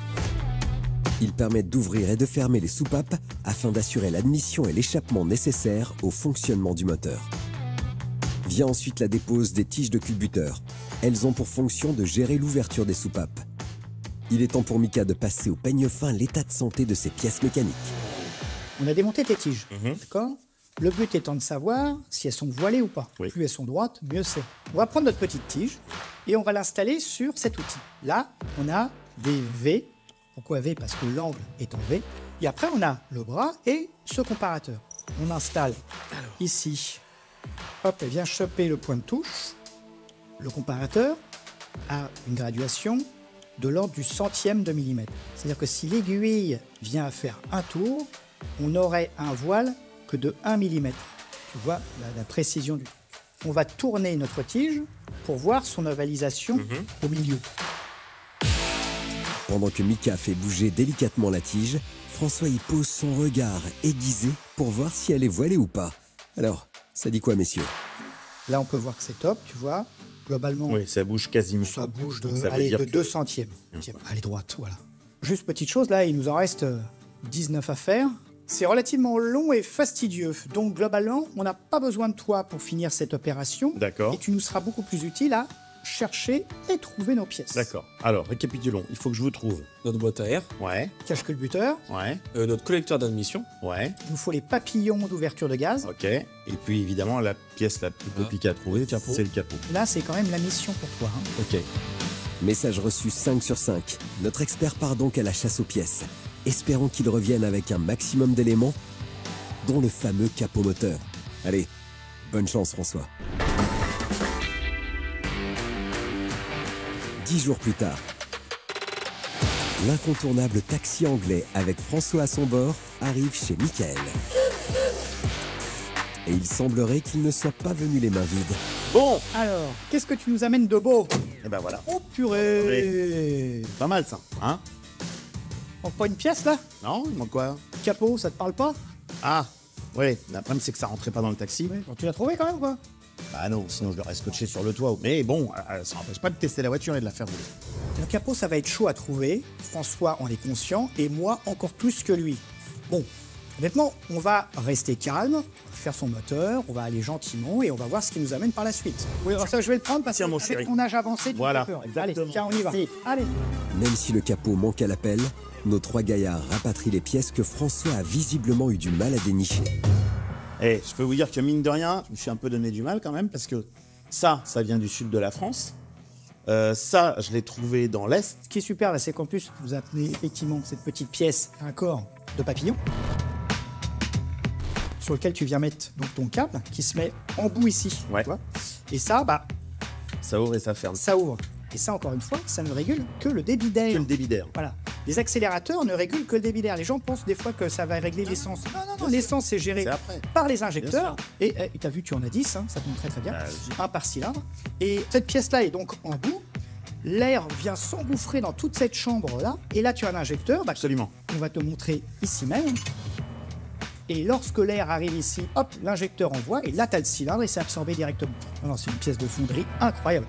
Ils permettent d'ouvrir et de fermer les soupapes afin d'assurer l'admission et l'échappement nécessaires au fonctionnement du moteur. Vient ensuite la dépose des tiges de culbuteur. Elles ont pour fonction de gérer l'ouverture des soupapes. Il est temps pour Mika de passer au peigne fin l'état de santé de ses pièces mécaniques. On a démonté tes tiges, d'accord? Le but étant de savoir si elles sont voilées ou pas. Oui. Plus elles sont droites, mieux c'est. On va prendre notre petite tige et on va l'installer sur cet outil. Là, on a des V. Pourquoi V? Parce que l'angle est en V. Et après, on a le bras et ce comparateur. On installe ici. Hop, elle vient choper le point de touche. Le comparateur a une graduation de l'ordre du centième de millimètre. C'est-à-dire que si l'aiguille vient à faire un tour, on n'aurait un voile que de 1 mm. Tu vois la précision du truc. On va tourner notre tige pour voir son ovalisation au milieu. Pendant que Mika fait bouger délicatement la tige, François y pose son regard aiguisé pour voir si elle est voilée ou pas. Alors, ça dit quoi, messieurs? Là, on peut voir que c'est top, tu vois. Globalement, Oui, ça bouge quasiment. ça bouge de, Donc, ça veut allez, dire de que- 2 centièmes. Elle est droite, voilà. Juste petite chose, là, il nous en reste 19 à faire. C'est relativement long et fastidieux. Donc, globalement, on n'a pas besoin de toi pour finir cette opération. D'accord. Et tu nous seras beaucoup plus utile à chercher et trouver nos pièces. D'accord. Alors, récapitulons. Il faut que je vous trouve. Notre boîte à air, Ouais, Cache-culbuteur. ouais, notre collecteur d'admission, ouais. Il nous faut les papillons d'ouverture de gaz. Ok. Et puis, évidemment, la pièce la plus compliquée à trouver, capot. c'est le capot. Là, c'est quand même la mission pour toi. hein. Ok. Message reçu 5 sur 5. Notre expert part donc à la chasse aux pièces. Espérons qu'il revienne avec un maximum d'éléments, dont le fameux capot moteur. Allez, bonne chance François. 10 jours plus tard, l'incontournable taxi anglais avec François à son bord arrive chez Michael. Et il semblerait qu'il ne soit pas venu les mains vides. Bon. Alors, qu'est-ce que tu nous amènes de beau? Et ben voilà. Oh purée! Pas mal, ça. Hein? On prend une pièce là? Non, il manque quoi? Capot, ça te parle pas? Ah, oui. Le problème, c'est que ça rentrait pas dans le taxi. Oui. Bon, tu l'as trouvé quand même quoi? Bah non, sinon je l'aurais scotché sur le toit. Mais bon, ça n'empêche pas de tester la voiture et de la faire rouler. Le capot, ça va être chaud à trouver. François en est conscient et moi encore plus que lui. Bon, honnêtement, on va rester calme, faire son moteur, on va aller gentiment et on va voir ce qui nous amène par la suite. Oui, alors ça, je vais le prendre parce Tiens, mon que chéri. avec ton âge avancé, tu Voilà, fais peur. exactement. Allez, tiens, on y va. Si. Allez. Même si le capot manque à l'appel, nos 3 gaillards rapatrient les pièces que François a visiblement eu du mal à dénicher. Eh, je peux vous dire que mine de rien, je me suis un peu donné du mal quand même parce que ça vient du sud de la France. Ça, je l'ai trouvé dans l'Est. Ce qui est super là, c'est qu'en plus, vous appelez effectivement cette petite pièce un corps de papillon sur lequel tu viens mettre donc ton câble qui se met en bout ici. Ouais. Tu vois, et ça, bah, Ça ouvre et ça ferme. ça ouvre. Et ça, encore une fois, ça ne régule que le débit d'air. Que le débit d'air. Voilà. Les accélérateurs ne régulent que le débit d'air. Les gens pensent des fois que ça va régler l'essence. Non, l'essence c'est géré C'est après. par les injecteurs. Bien Et tu as vu, tu en as 10, hein, ça tombe très très bien. Vas-y. Un par cylindre. Et cette pièce-là est donc en bout. L'air vient s'engouffrer dans toute cette chambre-là. Et là, tu as un injecteur bah, Absolument. qu'on va te montrer ici même. Et lorsque l'air arrive ici, hop, l'injecteur envoie. Et là, tu as le cylindre et c'est absorbé directement. Alors, c'est une pièce de fonderie incroyable.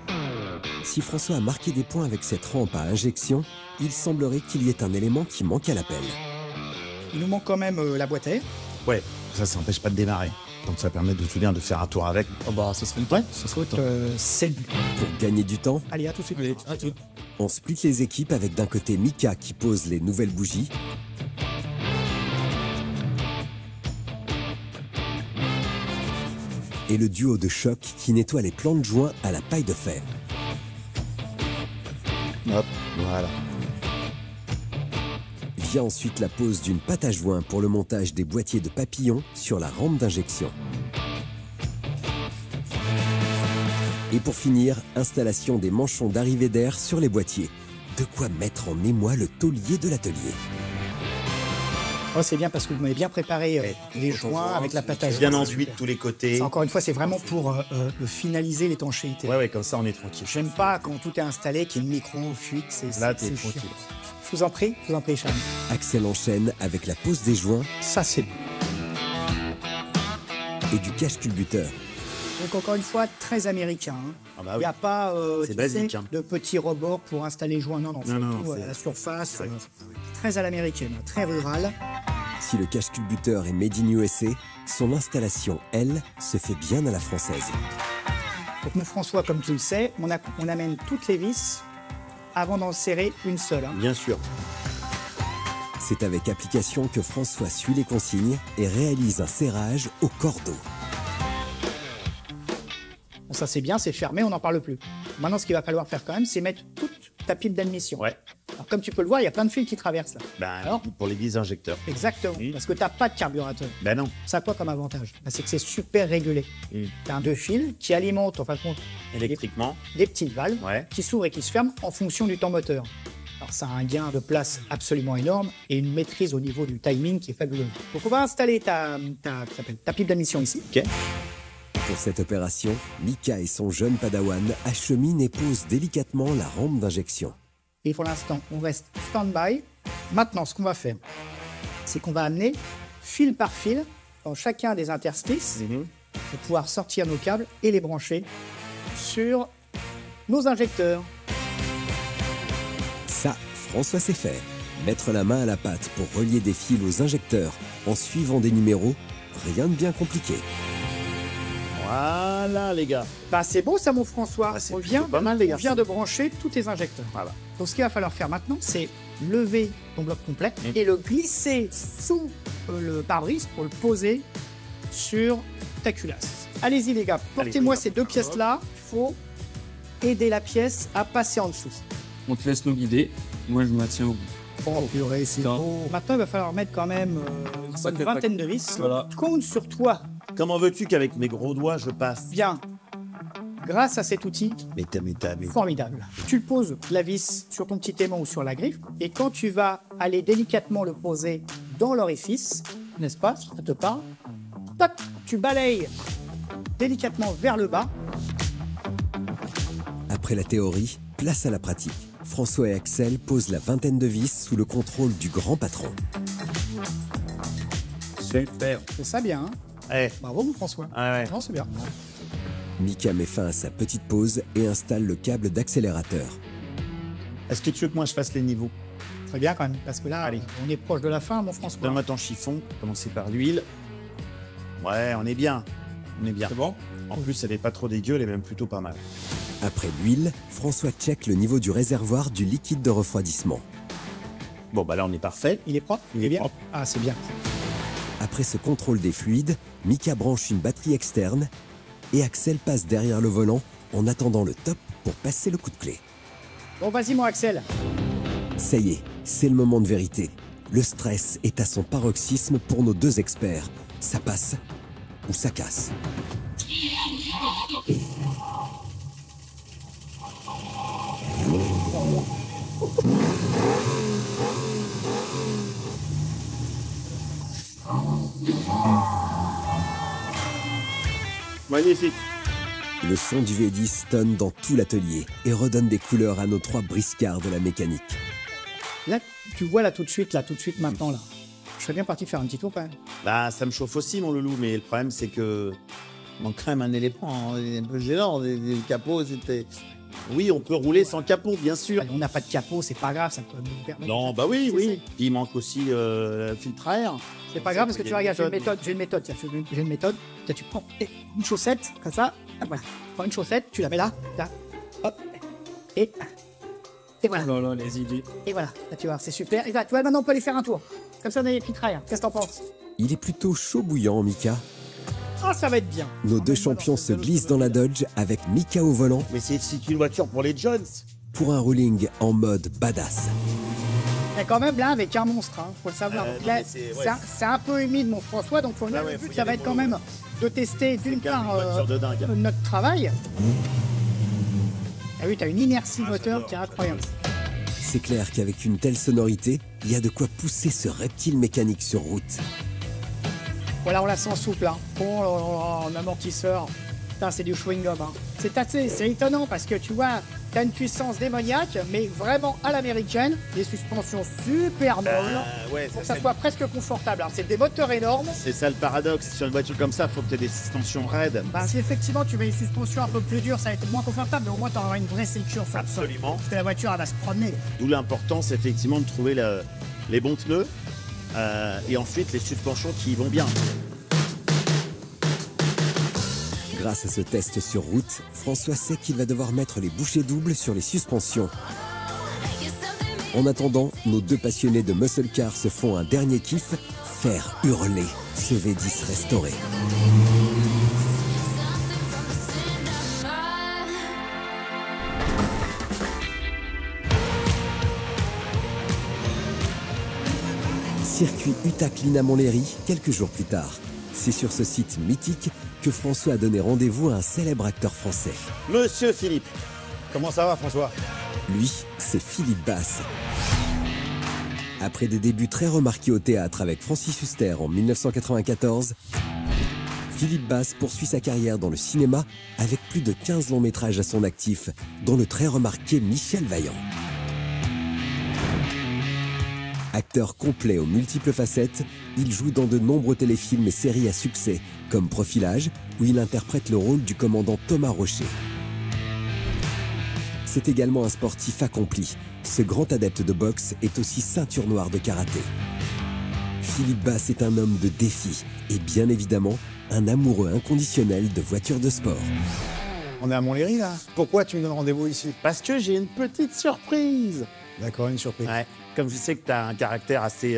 Si François a marqué des points avec cette rampe à injection, il semblerait qu'il y ait un élément qui manque à l'appel. Il nous manque quand même la boîte à air. Ouais, ça n'empêche pas de démarrer. Donc ça permet de tout bien de faire un tour avec. Oh bah, ça serait le temps. Ça serait le temps. C'est le but. Pour gagner du temps, Allez, à tout de suite. Allez, à tout. on split les équipes avec d'un côté Mika qui pose les nouvelles bougies et le duo de Choc qui nettoie les plans de joint à la paille de fer. Hop, voilà. Vient ensuite la pose d'une pâte à joint pour le montage des boîtiers de papillons sur la rampe d'injection. Et pour finir, installation des manchons d'arrivée d'air sur les boîtiers. De quoi mettre en émoi le taulier de l'atelier. Oh, c'est bien parce que vous m'avez bien préparé les joints avec la pâte à Bien joint. ensuite, tous les côtés. Ça, encore une fois, c'est vraiment pour finaliser l'étanchéité. Ouais, comme ça, on est tranquille. J'aime pas quand tout est installé, qu'il y ait une micro-fuite. Là, t'es c'est tranquille. chiant. Je vous en prie, Charles. Axel enchaîne avec la pose des joints Ça, c'est bon. et du cache-culbuteur. Donc, encore une fois, très américain. Hein. Ah bah Il oui. n'y a pas C'est basique, hein. de petits rebords pour installer les joints. Non, c'est Non, tout c'est- à la surface. Très à l'américaine, très rural. Si le cache-culbuteur est made in USA, son installation, elle, se fait bien à la française. Donc, nous, François, comme tu le sais, on amène toutes les vis avant d'en serrer une seule. Hein. Bien sûr. C'est avec application que François suit les consignes et réalise un serrage au cordeau. Bon, ça, c'est bien, c'est fermé, on n'en parle plus. Maintenant, ce qu'il va falloir faire quand même, c'est mettre toute ta pipe d'admission. Ouais. Alors, comme tu peux le voir, il y a plein de fils qui traversent là. Ben, Alors pour les vis injecteurs. Exactement, Oui. parce que tu n'as pas de carburateur. Ben non. Ça a quoi comme avantage? C'est que c'est super régulé. Tu as 2 fils qui alimentent, en fin de compte, Électriquement. des petites valves Ouais. qui s'ouvrent et qui se ferment en fonction du temps moteur. Alors ça a un gain de place absolument énorme et une maîtrise au niveau du timing qui est fabuleuse. Donc on va installer ta pipe d'admission ici. Ok. Pour cette opération, Mika et son jeune padawan acheminent et posent délicatement la rampe d'injection. Et pour l'instant, on reste stand-by. Maintenant, ce qu'on va faire, c'est qu'on va amener fil par fil dans chacun des interstices pour pouvoir sortir nos câbles et les brancher sur nos injecteurs. Ça, François sait faire. Mettre la main à la pâte pour relier des fils aux injecteurs en suivant des numéros, rien de bien compliqué. Voilà, les gars. Bah, c'est beau ça, mon François. Ah, c'est on vient, plutôt pas mal, les gars. on vient de brancher tous tes injecteurs. Voilà. Donc, ce qu'il va falloir faire maintenant, c'est lever ton bloc complet et le glisser sous le pare-brise pour le poser sur ta culasse. Allez-y, les gars. Portez-moi les gars. ces deux pièces-là. Il faut aider la pièce à passer en dessous. On te laisse nous guider. Moi, je me maintiens au bout. Oh, purée, c'est Putain. beau. Maintenant, il va falloir mettre quand même une Ça bonne fait pas- vingtaine de vis. Voilà. Compte sur toi. Comment veux-tu qu'avec mes gros doigts, je passe? Bien. Grâce à cet outil, Mais formidable. Tu poses la vis sur ton petit aimant ou sur la griffe, et quand tu vas aller délicatement le poser dans l'orifice, n'est-ce pas? Ça te parle? Toc, tu balayes délicatement vers le bas. Après la théorie, place à la pratique. François et Axel posent la vingtaine de vis sous le contrôle du grand patron. Super. C'est ça bien, hein? Eh, Bravo, mon François. ouais. Non, c'est bien. Mika met fin à sa petite pause et installe le câble d'accélérateur. Est-ce que tu veux que moi je fasse les niveaux? Très bien quand même, parce que là, on est proche de la fin, mon François. Donne-moi ton chiffon. Commencer par l'huile. Ouais, on est bien. On est bien. C'est bon? En plus, elle est pas trop dégueu, elle est même plutôt pas mal. Après l'huile, François check le niveau du réservoir du liquide de refroidissement. Bon, bah là, on est parfait. Il est propre? Il est bien? propre. Ah, c'est bien. Après ce contrôle des fluides, Mika branche une batterie externe et Axel passe derrière le volant en attendant le top pour passer le coup de clé. Bon, vas-y, mon Axel. Ça y est, c'est le moment de vérité. Le stress est à son paroxysme pour nos deux experts. Ça passe ou ça casse. Magnifique. Le son du V10 tonne dans tout l'atelier et redonne des couleurs à nos trois briscards de la mécanique. Là, tu vois là tout de suite, maintenant, là. Je serais bien parti faire un petit tour quand même. Bah, ça me chauffe aussi, mon loulou, mais le problème, c'est que. Il manque quand même un élément un peu gênant. Les capots, c'était. Oui, on peut rouler sans capot, bien sûr. On n'a pas de capot, c'est pas grave, ça peut nous permettre. Non, bah oui, C'est- oui. Il manque aussi le filtre à air. C'est pas grave parce que tu vois, regarde, j'ai une méthode. Tiens, tu prends une chaussette, comme ça, voilà. Tu prends une chaussette, tu la mets là, hop, et voilà. Oh là là, les idées. Et voilà, là, tu vois, c'est super. Et là, tu vois, maintenant on peut aller faire un tour. Comme ça, on a les filtres à air. Qu'est-ce que t'en penses? Il est plutôt chaud bouillant, Mika. Oh, ça va être bien. Nos deux champions se glissent dans la Dodge avec Mika au volant Mais c'est une voiture pour les Jones. pour un rolling en mode badass. Il y a quand même là avec un monstre, hein, faut le savoir. Donc non, là, mais c'est- c'est un peu humide, mon François, donc ouais, le faut but, y ça va aller être quand mollo. même de tester d'une quand même part une voiture de dingue. notre travail. Ah oui, t'as une inertie moteur qui est incroyable. C'est clair qu'avec une telle sonorité, il y a de quoi pousser ce reptile mécanique sur route. Voilà, on la sent souple, hein. Oh là là, en amortisseur. Putain, c'est du chewing-gum, hein. C'est étonnant parce que tu vois, t'as une puissance démoniaque, mais vraiment à l'américaine, des suspensions super molles, Ouais, pour que ça soit presque confortable. Alors, c'est des moteurs énormes. c'est ça le paradoxe. Sur une voiture comme ça, il faut que tu aies des suspensions raides. Bah, si effectivement tu mets une suspension un peu plus dure, ça va être moins confortable, mais au moins tu auras une vraie sécurité sur le sol. Absolument. Parce que la voiture, elle va se promener. D'où l'importance, effectivement, de trouver les bons pneus et ensuite les suspensions qui y vont bien. Grâce à ce test sur route, François sait qu'il va devoir mettre les bouchées doubles sur les suspensions. En attendant, nos deux passionnés de muscle car se font un dernier kiff, faire hurler ce V10 restauré. Circuit Utac-Lina Montlhéry, quelques jours plus tard. C'est sur ce site mythique que François a donné rendez-vous à un célèbre acteur français. Monsieur Philippe. Comment ça va, François? Lui, c'est Philippe Basse. Après des débuts très remarqués au théâtre avec Francis Huster en 1994, Philippe Basse poursuit sa carrière dans le cinéma avec plus de 15 longs métrages à son actif, dont le très remarqué Michel Vaillant. Acteur complet aux multiples facettes, il joue dans de nombreux téléfilms et séries à succès, comme Profilage, où il interprète le rôle du commandant Thomas Rocher. C'est également un sportif accompli. Ce grand adepte de boxe est aussi ceinture noire de karaté. Philippe Basse est un homme de défi et bien évidemment un amoureux inconditionnel de voitures de sport. On est à Montlhéry, là. Pourquoi tu me donnes rendez-vous ici? Parce que j'ai une petite surprise. D'accord, une surprise. Ouais. Comme je sais que tu as un caractère assez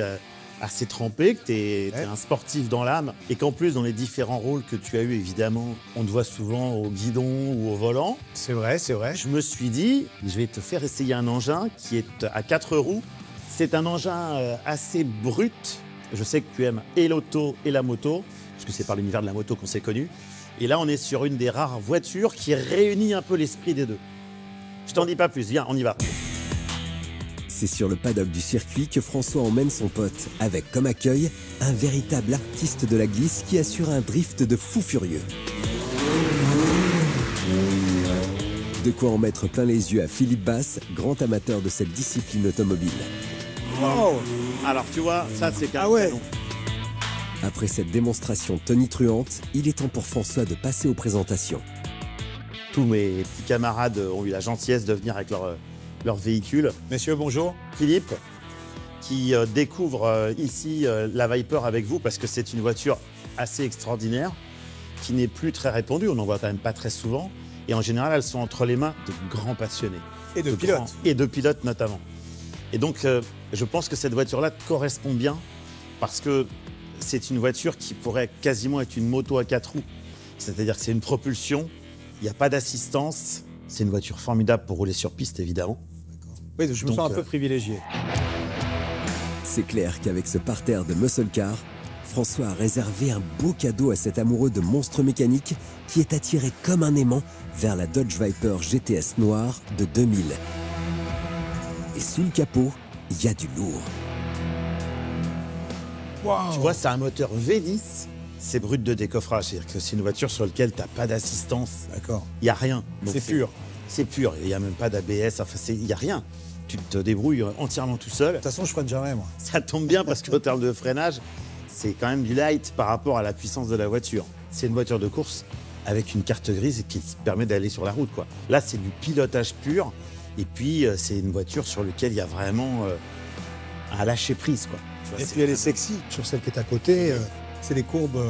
trempé, que tu es Ouais. un sportif dans l'âme, et qu'en plus, dans les différents rôles que tu as eu, évidemment, on te voit souvent au guidon ou au volant, C'est vrai, c'est vrai. je me suis dit, je vais te faire essayer un engin qui est à 4 roues. C'est un engin assez brut. Je sais que tu aimes et l'auto et la moto, parce que c'est par l'univers de la moto qu'on s'est connu. Et là, on est sur une des rares voitures qui réunit un peu l'esprit des deux. Je t'en dis pas plus, viens, on y va. C'est sur le paddock du circuit que François emmène son pote, avec comme accueil un véritable artiste de la glisse qui assure un drift de fou furieux. De quoi en mettre plein les yeux à Philippe Basse, grand amateur de cette discipline automobile. Wow. Alors, tu vois, ça, c'est Ah ouais. canon. Après cette démonstration tonitruante, il est temps pour François de passer aux présentations. Tous mes petits camarades ont eu la gentillesse de venir avec leur véhicule. Messieurs, bonjour. Philippe, qui découvre ici la Viper avec vous parce que c'est une voiture assez extraordinaire, qui n'est plus très répandue, on n'en voit quand même pas très souvent. Et en général, elles sont entre les mains de grands passionnés. Et de pilotes. grands- Et de pilotes notamment. Et donc, je pense que cette voiture-là te correspond bien parce que c'est une voiture qui pourrait quasiment être une moto à 4 roues. C'est-à-dire que c'est une propulsion, il n'y a pas d'assistance. C'est une voiture formidable pour rouler sur piste, évidemment. Oui, je me Donc, sens un peu privilégié. C'est clair qu'avec ce parterre de muscle car, François a réservé un beau cadeau à cet amoureux de monstres mécaniques qui est attiré comme un aimant vers la Dodge Viper GTS noire de 2000. Et sous le capot, il y a du lourd. Tu vois, c'est un moteur V10, c'est brut de décoffrage. C'est-à-dire que c'est une voiture sur laquelle tu n'as pas d'assistance, D'accord. il n'y a rien. Donc C'est pur. C'est pur, il n'y a même pas d'ABS, enfin, il n'y a rien. Tu te débrouilles entièrement tout seul. De toute façon, je freine jamais, moi. Ça tombe bien parce qu'au terme de freinage, c'est quand même du light par rapport à la puissance de la voiture. C'est une voiture de course avec une carte grise qui te permet d'aller sur la route, quoi. Là, c'est du pilotage pur. Et puis, c'est une voiture sur laquelle il y a vraiment un lâcher-prise, quoi. Tu vois, Et puis elle est sexy. Sur celle qui est à côté, c'est des courbes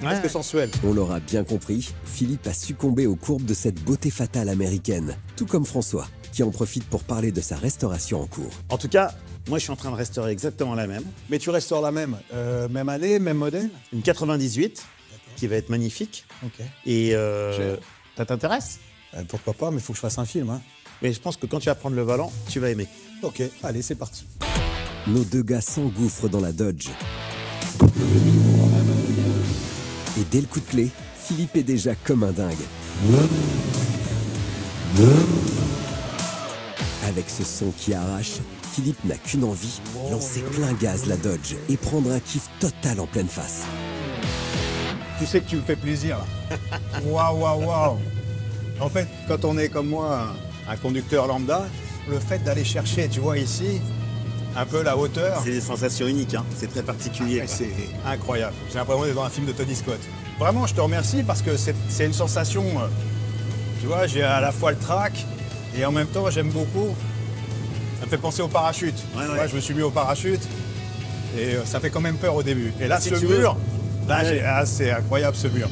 presque sensuelles. On l'aura bien compris, Philippe a succombé aux courbes de cette beauté fatale américaine, tout comme François, qui en profite pour parler de sa restauration en cours. En tout cas, moi, je suis en train de restaurer exactement la même. Mais tu restaures la même. Même année, même modèle. Une 98, qui va être magnifique. Ok. Et ça t'intéresse? Pourquoi pas, mais il faut que je fasse un film. Hein. Mais je pense que quand tu vas prendre le volant, tu vas aimer. Ok, allez, c'est parti. Nos deux gars s'engouffrent dans la Dodge. Et dès le coup de clé, Philippe est déjà comme un dingue. Avec ce son qui arrache, Philippe n'a qu'une envie, lancer plein gaz la Dodge et prendre un kiff total en pleine face. Tu sais que tu me fais plaisir, là. Waouh, waouh, waouh. En fait, quand on est comme moi, un conducteur lambda, le fait d'aller chercher, tu vois ici, un peu la hauteur, C'est des sensations uniques, hein. C'est très particulier. quoi. c'est incroyable. J'ai l'impression d'être dans un film de Tony Scott. Vraiment, je te remercie parce que c'est une sensation, tu vois, j'ai à la fois le track et en même temps, j'aime beaucoup. Ça me fait penser au parachute. Ouais, Tu ouais. vois, je me suis mis au parachute et ça fait quand même peur au début. Et là, Si ce tu mur, veux. là, Ouais. c'est incroyable ce mur.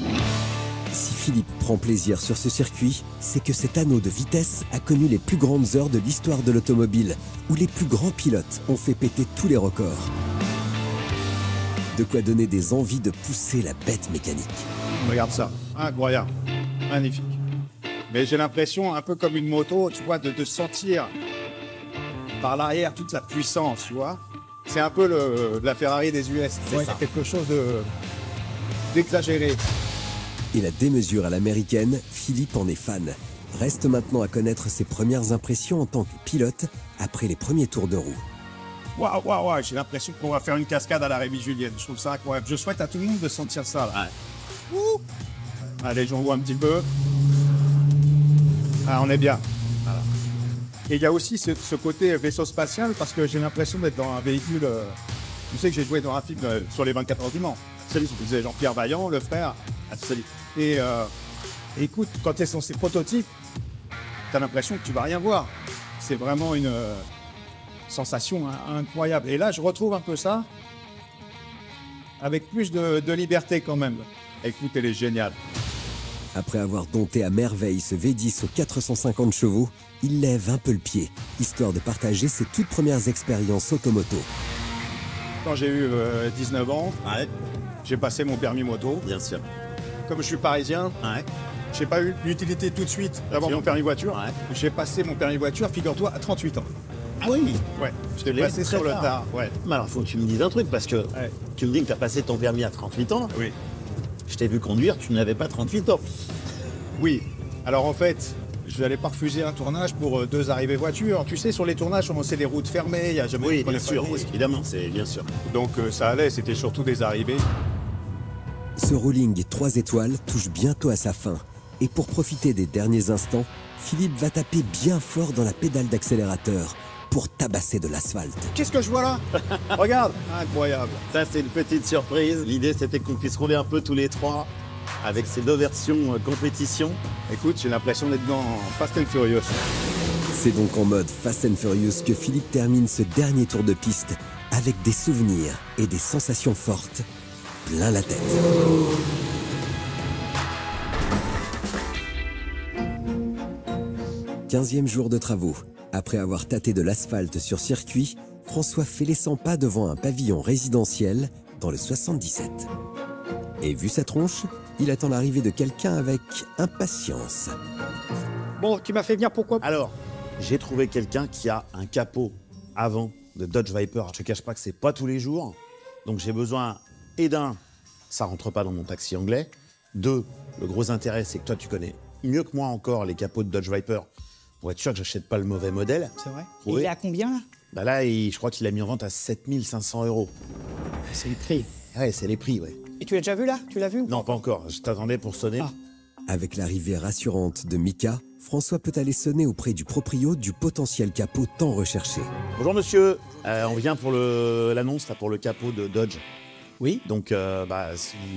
Si Philippe prend plaisir sur ce circuit, c'est que cet anneau de vitesse a connu les plus grandes heures de l'histoire de l'automobile, où les plus grands pilotes ont fait péter tous les records. De quoi donner des envies de pousser la bête mécanique. Regarde ça, incroyable, magnifique. Mais j'ai l'impression, un peu comme une moto, tu vois, de sentir par l'arrière toute la puissance, tu vois. C'est un peu la Ferrari des US. Il y a quelque chose d'exagéré. Et la démesure à l'américaine, Philippe en est fan. Reste maintenant à connaître ses premières impressions en tant que pilote après les premiers tours de roue. Waouh, waouh, waouh, j'ai l'impression qu'on va faire une cascade à la Rémi Julienne. Je trouve ça incroyable. Je souhaite à tout le monde de sentir ça, là. Ouais. Ouh. Allez, j'en vois un petit peu. Ah, on est bien. Voilà. Et il y a aussi ce côté vaisseau spatial parce que j'ai l'impression d'être dans un véhicule. Tu sais que j'ai joué dans un film sur les 24 heures du Mans. Salut, je disais Jean-Pierre Vaillant, le frère. Ah, salut. Et écoute, quand tu es sur ces prototypes, tu as l'impression que tu vas rien voir. C'est vraiment une sensation incroyable. Et là, je retrouve un peu ça avec plus de liberté quand même. Écoute, elle est géniale. Après avoir dompté à merveille ce V10 aux 450 chevaux, il lève un peu le pied, histoire de partager ses toutes premières expériences automoto. Quand j'ai eu 19 ans, Ouais, j'ai passé mon permis moto. bien sûr. Comme je suis parisien, Ouais. j'ai pas eu l'utilité tout de suite d'avoir Sûr. mon permis voiture. Ouais. J'ai passé mon permis voiture, figure-toi, à 38 ans. Ah oui. Ouais, je l'ai l'as passé eu très sur le tard. tard. Ouais. Mais alors, faut que tu me dises un truc, parce que Ouais. tu me dis que tu as passé ton permis à 38 ans. Oui. Je t'ai vu conduire, tu n'avais pas 38 ans. Oui. Alors en fait, je n'allais pas refuser un tournage pour 2 arrivées voitures. Tu sais, sur les tournages, c'est des routes fermées, il n'y a jamais Oui, on connaît bien pas sûr, de risque. évidemment, c'est bien sûr. Donc ça allait, c'était surtout des arrivées. Ce rolling 3 étoiles touche bientôt à sa fin. Et pour profiter des derniers instants, Philippe va taper bien fort dans la pédale d'accélérateur pour tabasser de l'asphalte. Qu'est-ce que je vois là? Regarde, incroyable. Ça, c'est une petite surprise. L'idée, c'était qu'on puisse rouler un peu tous les trois avec ces 2 versions compétition. Écoute, j'ai l'impression d'être dans Fast and Furious. C'est donc en mode Fast and Furious que Philippe termine ce dernier tour de piste avec des souvenirs et des sensations fortes plein la tête. « 15e jour de travaux. Après avoir tâté de l'asphalte sur circuit, François fait les 100 pas devant un pavillon résidentiel dans le 77. Et vu sa tronche, il attend l'arrivée de quelqu'un avec impatience. Bon, tu m'as fait venir pourquoi? Alors, j'ai trouvé quelqu'un qui a un capot avant de Dodge Viper. Alors, je te cache pas que c'est pas tous les jours. Donc, j'ai besoin, et d'un, ça rentre pas dans mon taxi anglais. 2, le gros intérêt, c'est que toi, tu connais mieux que moi encore les capots de Dodge Viper. Pour être sûr que j'achète pas le mauvais modèle. C'est vrai. Oui. Et il est à combien là? Bah là, je crois qu'il a mis en vente à 7 500 €. C'est le prix. Ouais, c'est les prix, ouais. Et tu l'as déjà vu là? Tu l'as vu? Non, pas encore. Je t'attendais pour sonner. Ah. Avec l'arrivée rassurante de Mika, François peut aller sonner auprès du proprio du potentiel capot tant recherché. Bonjour, monsieur. On vient pour l'annonce, là, pour le capot de Dodge. Oui. Donc, si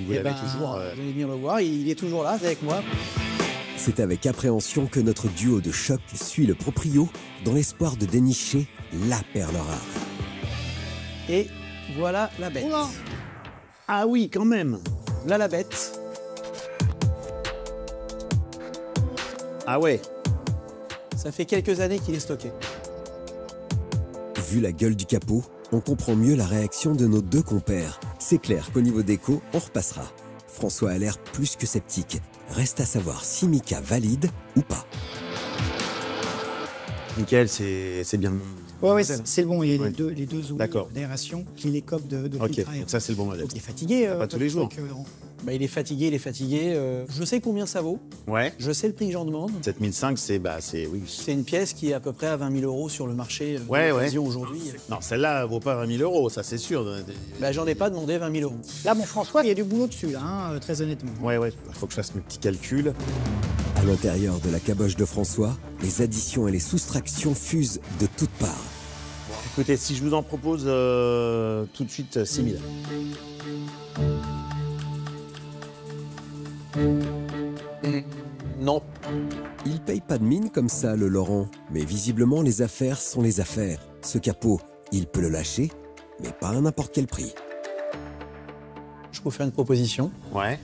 vous Eh l'avez ben, toujours... Vous allez venir le voir, il est toujours là, avec moi. C'est avec appréhension que notre duo de choc suit le proprio dans l'espoir de dénicher la perle rare. Et voilà la bête. Oula. Ah oui, quand même. Là, la bête. Ah ouais. Ça fait quelques années qu'il est stocké. Vu la gueule du capot, on comprend mieux la réaction de nos deux compères. C'est clair qu'au niveau déco, on repassera. François a l'air plus que sceptique. Reste à savoir si Mika valide ou pas. Michael, c'est bien le monde. Ouais, c'est le bon. Il y a Ouais. les deux os D'accord. d'aération qui les copent de Ok, filtre à air. donc ça c'est le bon modèle. Donc il est fatigué. Pas tous les jours. Laurent. Bah, il est fatigué. Je sais combien ça vaut. Ouais. Je sais le prix que j'en demande. 7005, oui. C'est une pièce qui est à peu près à 20 000 € sur le marché Ouais, d'occasion aujourd'hui. Non, celle-là elle vaut pas 20 000 €, ça c'est sûr. Bah, j'en ai pas demandé 20 000 €. Là, mon François, il y a du boulot dessus, là, hein, très honnêtement. Ouais, il faut que je fasse mes petits calculs. À l'intérieur de la caboche de François, les additions et les soustractions fusent de toutes parts. Écoutez, si je vous en propose tout de suite 6 000. Non. Il paye pas de mine comme ça, le Laurent. Mais visiblement, les affaires sont les affaires. Ce capot, il peut le lâcher, mais pas à n'importe quel prix. Je vous fais une proposition. Ouais,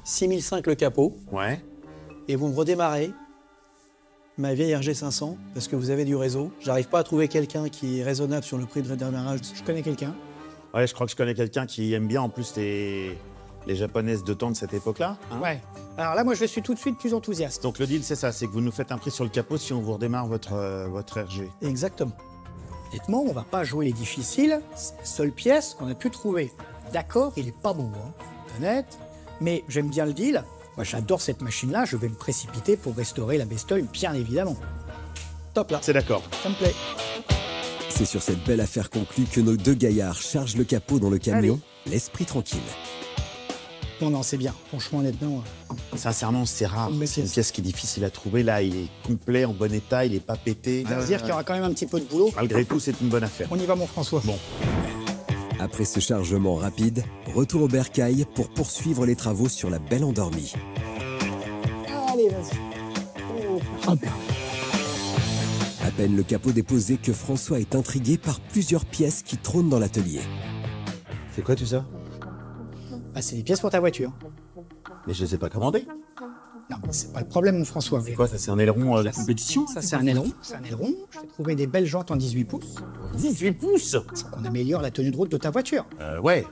6 500 le capot. ouais. Et vous me redémarrez ma vieille RG500 parce que vous avez du réseau. J'arrive pas à trouver quelqu'un qui est raisonnable sur le prix de redémarrage. Je connais quelqu'un. Ouais, je crois que je connais quelqu'un qui aime bien en plus les japonaises de temps de cette époque-là. Hein. Ouais. Alors là, moi, je suis tout de suite plus enthousiaste. Donc le deal, c'est ça, c'est que vous nous faites un prix sur le capot si on vous redémarre votre RG. Exactement. Honnêtement, on va pas jouer les difficiles. C'est la seule pièce qu'on a pu trouver. D'accord, il est pas beau, hein, honnête. Mais j'aime bien le deal. Moi, j'adore cette machine-là. Je vais me précipiter pour restaurer la bestiole, bien évidemment. Top là. C'est d'accord. Ça me plaît. C'est sur cette belle affaire conclue que nos deux gaillards chargent le capot dans le camion, l'esprit tranquille. Non, c'est bien. Franchement, honnêtement. Sincèrement, c'est rare. Mais C'est une c'est- pièce qui est difficile à trouver. Là, il est complet, en bon état, il est pas pété. Ça veut dire qu'il y aura quand même un petit peu de boulot. Malgré tout, c'est une bonne affaire. On y va, mon François. Bon. Après ce chargement rapide, retour au bercail pour poursuivre les travaux sur la belle endormie. Allez, vas-y. Oh, bien. À peine le capot déposé que François est intrigué par plusieurs pièces qui trônent dans l'atelier. C'est quoi tout ça? Ah, c'est des pièces pour ta voiture. Mais je les ai pas commandées. Non, mais c'est pas le problème, mon François. C'est quoi ça? C'est un aileron de compétition? Ça, c'est un aileron. C'est un aileron. Je vais trouver des belles jantes en 18 pouces. 18 pouces? On améliore la tenue de route de ta voiture. Ouais.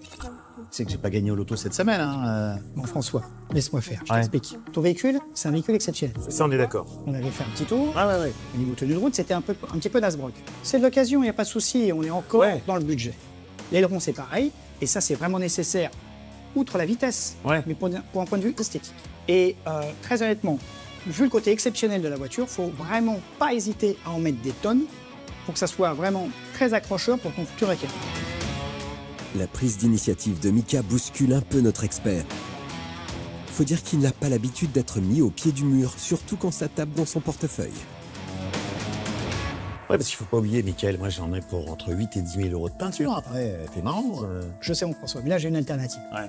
Tu sais que j'ai pas gagné au loto cette semaine, hein. Bon, François, laisse-moi faire, je Ouais. t'explique. Ton véhicule, c'est un véhicule exceptionnel. Ça, on est d'accord. On avait fait un petit tour. Ouais. Au niveau tenue de route, c'était un petit peu Nasbrock. C'est de l'occasion, il n'y a pas de souci, on est encore Ouais. dans le budget. L'aileron, c'est pareil, et ça, c'est vraiment nécessaire, outre la vitesse, Ouais. mais pour un point de vue esthétique. Et très honnêtement, vu le côté exceptionnel de la voiture, faut vraiment pas hésiter à en mettre des tonnes pour que ça soit vraiment très accrocheur pour ton futur équipement. La prise d'initiative de Mika bouscule un peu notre expert. Faut dire qu'il n'a pas l'habitude d'être mis au pied du mur, surtout quand ça tape dans son portefeuille. Ouais, parce qu'il faut pas oublier, Mickaël, moi j'en ai pour entre 8 et 10 000 euros de peinture après. C'est marrant. Je sais, mon François, mais là, j'ai une alternative. Ouais.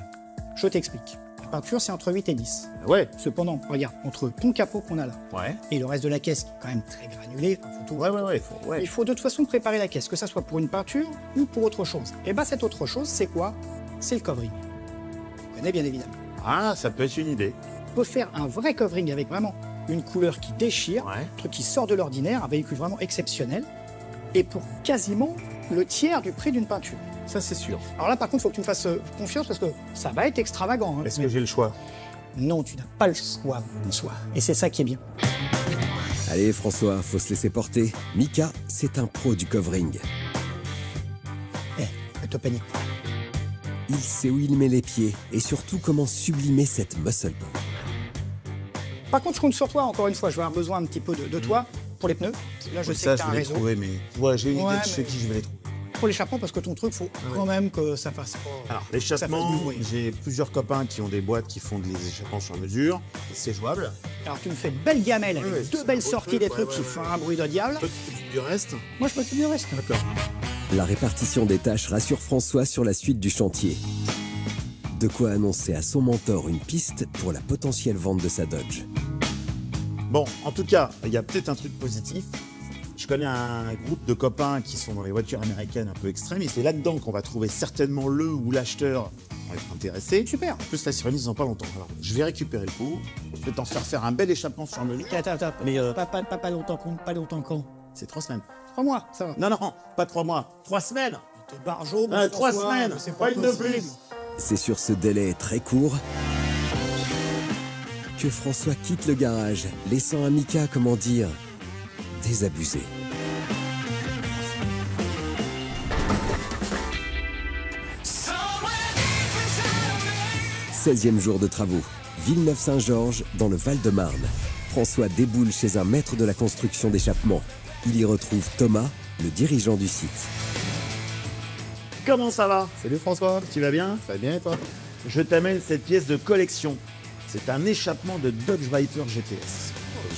Je t'explique. La peinture, c'est entre 8 et 10. Ouais. Cependant, regarde, entre ton capot qu'on a là Ouais. et le reste de la caisse, qui est quand même très granulé, enfin, faut tout- Ouais. il faut de toute façon préparer la caisse, que ça soit pour une peinture ou pour autre chose. Et bien, cette autre chose, c'est quoi? C'est le covering. Tu connais bien évidemment. Ah, ça peut être une idée. On peut faire un vrai covering avec vraiment une couleur qui déchire, Ouais. un truc qui sort de l'ordinaire, un véhicule vraiment exceptionnel, et pour quasiment le tiers du prix d'une peinture. Ça, c'est sûr. Alors là, par contre, il faut que tu me fasses confiance parce que ça va être extravagant. hein. Est-ce que j'ai le choix? Non, tu n'as pas le choix, François. Et c'est ça qui est bien. Allez François, faut se laisser porter. Mika, c'est un pro du covering. Ne te panique pas. Il sait où il met les pieds et surtout comment sublimer cette muscle power. Par contre, je compte sur toi, encore une fois. Je vais avoir besoin un petit peu de toi pour les pneus. Là, je sais ça, que tu as je un vais les réseau. trouver, mais. Ouais, j'ai une Ouais, idée de chez mais- qui je vais les trouver. Pour l'échappement, parce que ton truc, faut quand même que ça fasse pas. Alors, que ça fasse l'échappement, du bruit. j'ai plusieurs copains qui ont des boîtes qui font des échappements sur mesure. C'est jouable. Alors, tu me fais de belles gamelles avec Ouais, deux c'est belles un beau sorties truc, des ouais, trucs ouais, qui ouais. font un bruit de diable. Toi, tu t'occupes du reste. Moi, je m'occupe du reste. D'accord. La répartition des tâches rassure François sur la suite du chantier. De quoi annoncer à son mentor une piste pour la potentielle vente de sa Dodge. Bon, en tout cas, il y a peut-être un truc positif. Je connais un groupe de copains qui sont dans les voitures américaines un peu extrêmes et c'est là-dedans qu'on va trouver certainement le ou l'acheteur qui va être intéressé. Super. En plus, la Cyrène, ils n'ont pas longtemps. Alors, je vais récupérer le pot. Je vais t'en faire un bel échappement sur le... Attends, mais pas longtemps quand? C'est 3 semaines. 3 mois, ça va. Non, pas 3 mois. 3 semaines. T'es barjot, 3 semaines. C'est pas une de plus. C'est sur ce délai très court que François quitte le garage, laissant Amica, comment dire, désabusé. « 16e jour de travaux, Villeneuve-Saint-Georges, dans le Val-de-Marne. François déboule chez un maître de la construction d'échappement. Il y retrouve Thomas, le dirigeant du site. Comment ça va? Salut François, Tu vas bien? ça va bien et toi? Je t'amène cette pièce de collection. C'est un échappement de Dodge Viper GTS.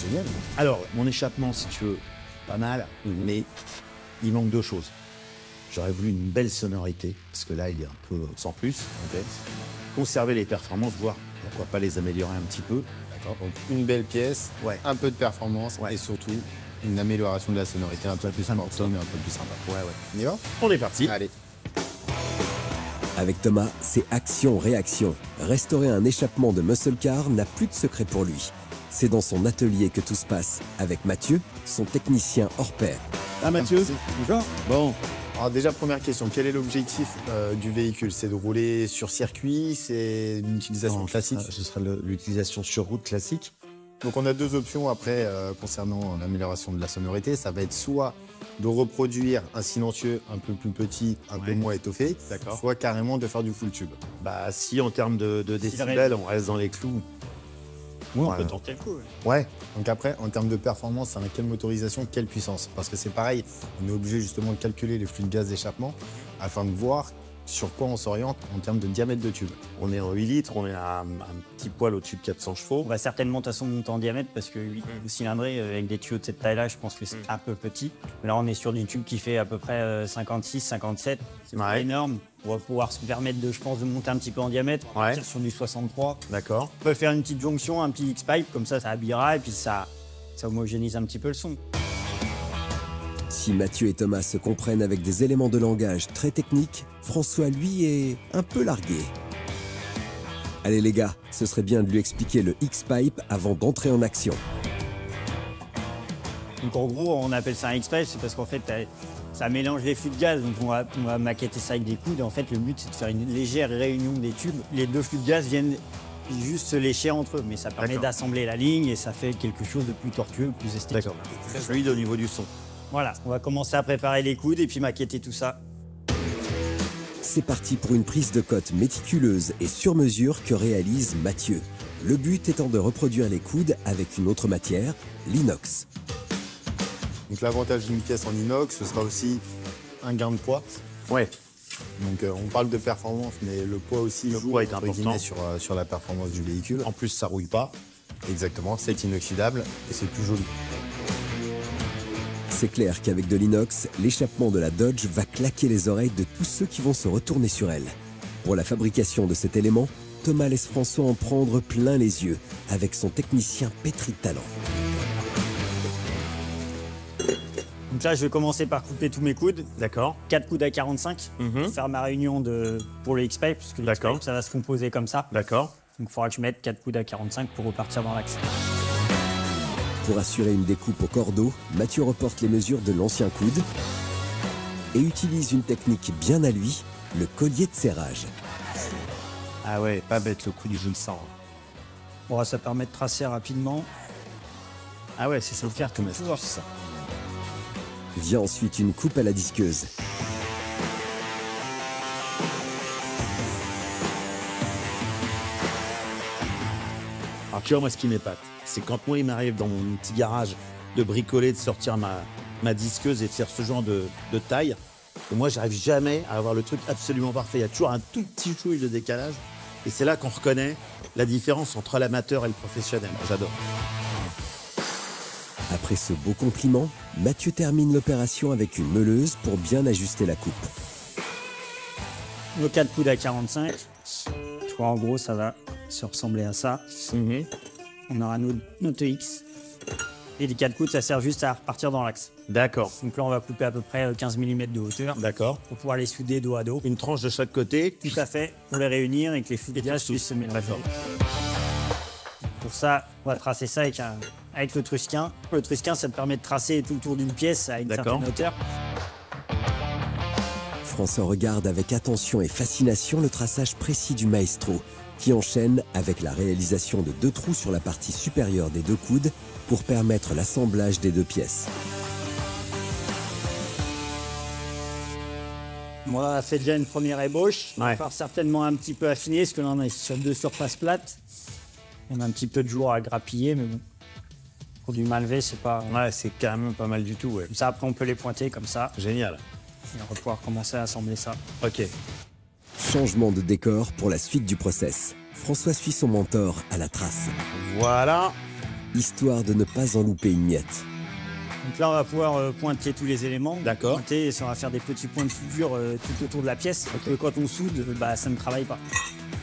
Génial. Alors, mon échappement, si tu veux, pas mal, mais il manque 2 choses. J'aurais voulu une belle sonorité, parce que là, il est un peu sans plus. Conserver les performances, voire pourquoi pas les améliorer un petit peu. D'accord, donc une belle pièce, Ouais. un peu de performance Ouais. et surtout une amélioration de la sonorité un peu plus sportive mais un peu plus sympa. Ouais. On y va? On est parti. Allez. Avec Thomas, c'est action-réaction. Restaurer un échappement de muscle car n'a plus de secret pour lui. C'est dans son atelier que tout se passe, avec Mathieu, son technicien hors pair. Ah, Mathieu? Bonjour. Bon, Alors déjà, première question, quel est l'objectif du véhicule? C'est de rouler sur circuit? C'est une utilisation classique? ce sera l'utilisation sur route classique. Donc on a 2 options après concernant l'amélioration de la sonorité. Ça va être soit de reproduire un silencieux un peu plus petit, un peu moins étoffé, D'accord. soit carrément de faire du full tube. Bah, si en termes de décibels, on reste dans les clous. Oui, on peut tenter le coup. Ouais, donc après, en termes de performance, ça a quelle motorisation, quelle puissance? Parce que c'est pareil, on est obligé justement de calculer les flux de gaz d'échappement afin de voir sur quoi on s'oriente en termes de diamètre de tube. On est en 8 litres, on est à un petit poil au-dessus de 400 chevaux. On va certainement de toute façon monter en diamètre parce que 8 cylindrés avec des tuyaux de cette taille-là, je pense que c'est un peu petit. Mais là, on est sur du tube qui fait à peu près 56, 57. C'est pas Ouais. énorme. On va pouvoir se permettre de, je pense, de monter un petit peu en diamètre. On va Ouais. partir sur du 63. D'accord. On peut faire une petite jonction, un petit X-pipe, comme ça habillera et puis ça homogénise un petit peu le son. Si Mathieu et Thomas se comprennent avec des éléments de langage très techniques, François, lui, est un peu largué. Allez les gars, ce serait bien de lui expliquer le X-Pipe avant d'entrer en action. Donc en gros, on appelle ça un X-pipe, c'est parce qu'en fait, ça mélange les flux de gaz. Donc on va maqueter ça avec des coudes. Et en fait, le but, c'est de faire une légère réunion des tubes. Les 2 flux de gaz viennent juste se lécher entre eux, mais ça permet D'accord. d'assembler la ligne et ça fait quelque chose de plus tortueux, plus esthétique. D'accord. C'est fluide au niveau du son. Voilà, on va commencer à préparer les coudes et puis maqueter tout ça. C'est parti pour une prise de cote méticuleuse et sur mesure que réalise Mathieu. Le but étant de reproduire les coudes avec une autre matière, l'inox. Donc l'avantage d'une pièce en inox, ce sera aussi un gain de poids. Ouais. Donc on parle de performance, mais le poids aussi joue, poids est entre important. guillemets, sur la performance du véhicule. En plus, ça rouille pas. Exactement, c'est inoxydable et c'est plus joli. C'est clair qu'avec de l'inox, l'échappement de la Dodge va claquer les oreilles de tous ceux qui vont se retourner sur elle. Pour la fabrication de cet élément, Thomas laisse François en prendre plein les yeux, avec son technicien pétri de talent. Donc là, je vais commencer par couper tous mes coudes. D'accord. 4 coudes à 45 pour faire ma réunion pour le X-pipe, parce que le D'accord. X-pipe, ça va se composer comme ça. D'accord. Donc il faudra que je mette 4 coudes à 45 pour repartir dans l'axe. Pour assurer une découpe au cordeau, Mathieu reporte les mesures de l'ancien coude et utilise une technique bien à lui, le collier de serrage. Ah ouais, pas bête le coup du jeu de sang. Bon, ça permet de tracer rapidement. Ah ouais, c'est ça. Faire tout astuce, ça. Vient ensuite une coupe à la disqueuse. Alors tu vois, moi, ce qui m'épate, c'est quand moi, il m'arrive dans mon petit garage de bricoler, de sortir ma disqueuse et de faire ce genre de taille. Et moi, j'arrive jamais à avoir le truc absolument parfait. Il y a toujours un tout petit chouille de décalage. Et c'est là qu'on reconnaît la différence entre l'amateur et le professionnel. J'adore. Après ce beau compliment, Mathieu termine l'opération avec une meuleuse pour bien ajuster la coupe. Nos 4 coudes à 45. En gros, ça va se ressembler à ça. On aura notre X. Et les 4 coudes, ça sert juste à repartir dans l'axe. D'accord. Donc là, on va couper à peu près 15 mm de hauteur. D'accord. Pour pouvoir les souder dos à dos. Une tranche de chaque côté. Tout à fait. Pour les réunir et que les fouillages puissent se mélanger. Pour ça, on va tracer ça avec le trusquin. Le trusquin, ça te permet de tracer tout le tour d'une pièce à une certaine hauteur. François regarde avec attention et fascination le traçage précis du maestro, qui enchaîne avec la réalisation de 2 trous sur la partie supérieure des 2 coudes pour permettre l'assemblage des 2 pièces. On a fait déjà une première ébauche. On va certainement un petit peu affiner, parce que là, on est sur 2 surfaces plates. On a un petit peu de jour à grappiller, mais bon, pour du malvé, c'est pas... Ouais, c'est quand même pas mal du tout, ouais. Comme ça, après, on peut les pointer comme ça. Génial. Et on va pouvoir commencer à assembler ça. Ok. Changement de décor pour la suite du process. François suit son mentor à la trace. Voilà. Histoire de ne pas en louper une miette. Donc là, on va pouvoir pointer tous les éléments. D'accord. Pointer, et ça, on va faire des petits points de soudure tout autour de la pièce. Okay. Quand on soude, ça ne travaille pas.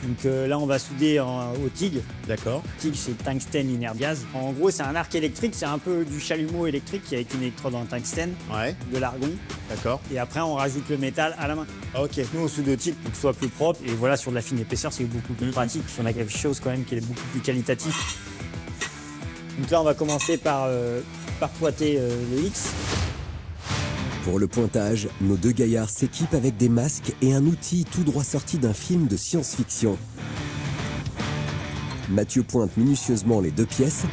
Donc là, on va souder au TIG. D'accord. TIG, c'est tungstène inert gaz. En gros, c'est un arc électrique, c'est un peu du chalumeau électrique avec une électrode en tungstène, de l'argon. D'accord. Et après, on rajoute le métal à la main. Ok. Nous, on soude au TIG pour que ce soit plus propre. Et voilà, sur de la fine épaisseur, c'est beaucoup plus pratique. On a quelque chose quand même qui est beaucoup plus qualitatif. Donc là, on va commencer par pointer le X. Pour le pointage, nos 2 gaillards s'équipent avec des masques et un outil tout droit sorti d'un film de science-fiction. Mathieu pointe minutieusement les 2 pièces,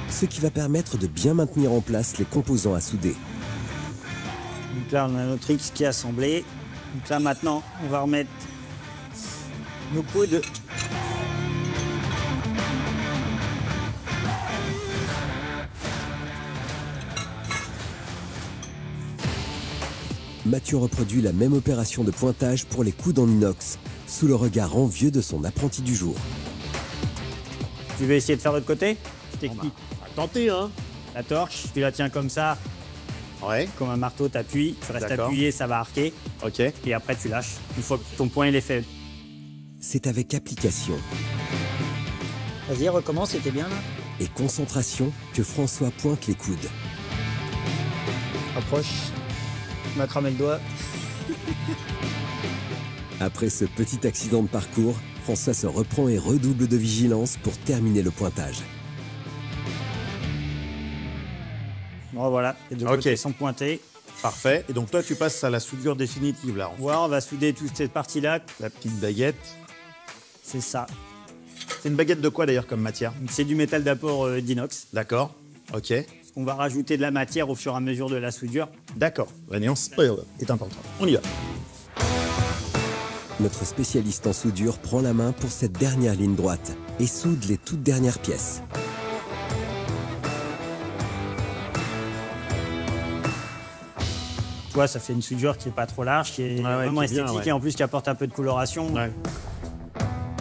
ce qui va permettre de bien maintenir en place les composants à souder. Donc là, on a notre X qui est assemblé. Donc là, maintenant, on va remettre nos coudes. Mathieu reproduit la même opération de pointage pour les coudes en inox, sous le regard envieux de son apprenti du jour. Tu veux essayer de faire de l'autre côté? Technique. On va tenter, hein. La torche, tu la tiens comme ça. Ouais. Comme un marteau, t'appuies. Tu restes appuyé, ça va arquer. Ok. Et après, tu lâches. Une fois que ton point il est fait. C'est avec application. Vas-y, recommence, c'était bien là. Et concentration que François pointe les coudes. Approche. Tu m'as cramé le doigt. Après ce petit accident de parcours, François se reprend et redouble de vigilance pour terminer le pointage. Bon, voilà, les 2 côtés sont pointés. Parfait. Et donc toi, tu passes à la soudure définitive là. Voilà, on va souder toute cette partie-là. La petite baguette. C'est ça. C'est une baguette de quoi d'ailleurs comme matière? C'est du métal d'apport d'inox. D'accord. Ok. On va rajouter de la matière au fur et à mesure de la soudure. D'accord. La nuance est importante. On y va. Notre spécialiste en soudure prend la main pour cette dernière ligne droite et soude les toutes dernières pièces. Tu vois, ça fait une soudure qui est pas trop large, qui est vraiment esthétique et en plus qui apporte un peu de coloration. Ouais.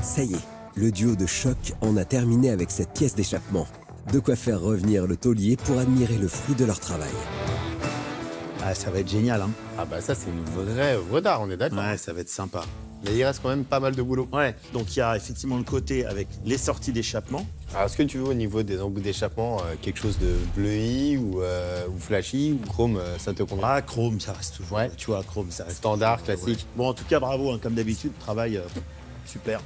Ça y est, le duo de choc en a terminé avec cette pièce d'échappement. De quoi faire revenir le taulier pour admirer le fruit de leur travail. Ah, ça va être génial, hein. Ah bah ça, c'est une vraie œuvre d'art, on est d'accord. Ouais, ça va être sympa. Mais il reste quand même pas mal de boulot. Ouais, donc il y a effectivement le côté avec les sorties d'échappement. Alors, est-ce que tu veux au niveau des embouts d'échappement quelque chose de bleuy ou flashy ou chrome, ça te convient? Ah, chrome, ça reste toujours. Ouais. Tu vois, chrome, ça reste standard, classique. Bon, en tout cas, bravo, hein, comme d'habitude, travail super.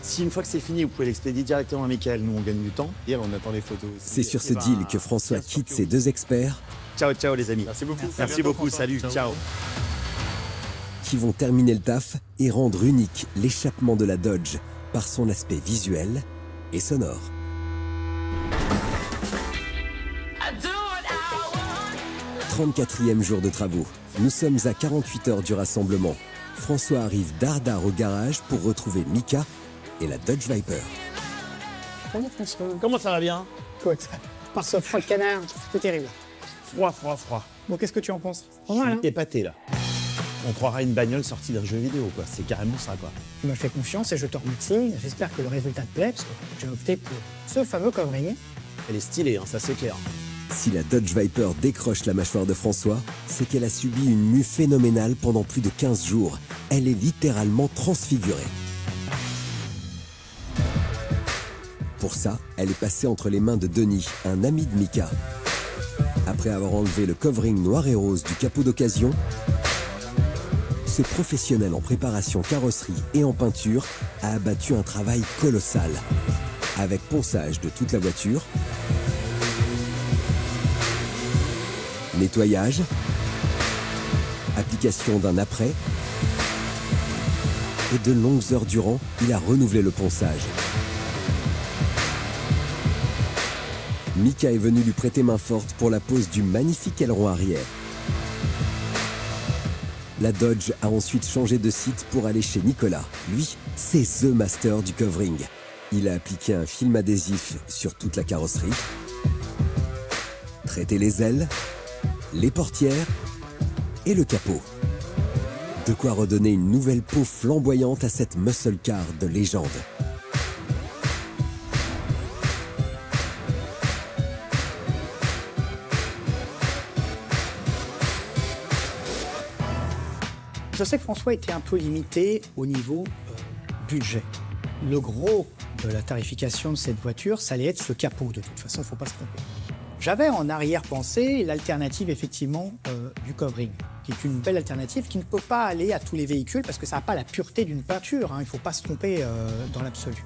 Si une fois que c'est fini, vous pouvez l'expédier directement à Mickaël, nous on gagne du temps. Hier, on attend les photos. C'est sur ce deal que François quitte ses 2 experts. Ciao, ciao les amis. Merci beaucoup. Merci beaucoup, salut, ciao. Qui vont terminer le taf et rendre unique l'échappement de la Dodge par son aspect visuel et sonore. « 34e jour de travaux. Nous sommes à 48 heures du rassemblement. François arrive dardard au garage pour retrouver Mika et la Dodge Viper. Bonjour François. Comment ça va bien? Quoi que ça? Par ce froid de canard, c'est terrible. Froid. Bon, qu'est-ce que tu en penses? Pas mal, hein? Épaté là. On croirait une bagnole sortie d'un jeu vidéo, quoi. C'est carrément ça, quoi. Tu m'as fait confiance et je te remercie. J'espère que le résultat te plaît, parce que j'ai opté pour ce fameux coffret. Elle est stylée, hein, ça c'est clair. Si la Dodge Viper décroche la mâchoire de François, c'est qu'elle a subi une mue phénoménale pendant plus de 15 jours. Elle est littéralement transfigurée. Pour ça, elle est passée entre les mains de Denis, un ami de Mika. Après avoir enlevé le covering noir et rose du capot d'occasion, ce professionnel en préparation carrosserie et en peinture a abattu un travail colossal. Avec ponçage de toute la voiture, nettoyage, application d'un après, et de longues heures durant, il a renouvelé le ponçage. Mika est venu lui prêter main forte pour la pose du magnifique aileron arrière. La Dodge a ensuite changé de site pour aller chez Nicolas. Lui, c'est The Master du covering. Il a appliqué un film adhésif sur toute la carrosserie, traité les ailes, les portières et le capot. De quoi redonner une nouvelle peau flamboyante à cette muscle car de légende. Je sais que François était un peu limité au niveau budget. Le gros de la tarification de cette voiture, ça allait être ce capot. De toute façon, il ne faut pas se tromper. J'avais en arrière-pensée l'alternative effectivement du covering, qui est une belle alternative qui ne peut pas aller à tous les véhicules parce que ça n'a pas la pureté d'une peinture, hein, il ne faut pas se tromper dans l'absolu.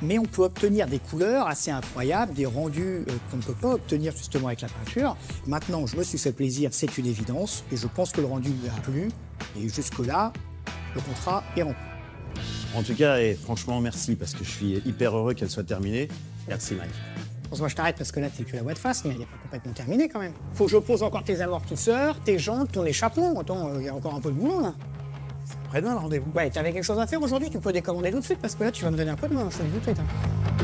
Mais on peut obtenir des couleurs assez incroyables, des rendus qu'on ne peut pas obtenir justement avec la peinture. Maintenant, je me suis fait plaisir, c'est une évidence, et je pense que le rendu lui a plu. Et jusque-là, le contrat est rempli. En tout cas, et franchement, merci, parce que je suis hyper heureux qu'elle soit terminée. Merci, Mike. Moi, je t'arrête parce que là, t'es que la voie de face, mais elle n'est pas complètement terminée quand même. Faut que je pose encore tes amortisseurs, tes jantes, ton échappement. Attends, il y a encore un peu de boulot là. Après-demain, le rendez-vous. Ouais, t'avais quelque chose à faire aujourd'hui, tu peux décommander tout de suite parce que là, tu vas me donner un peu de main, je te le dis tout de suite. Hein.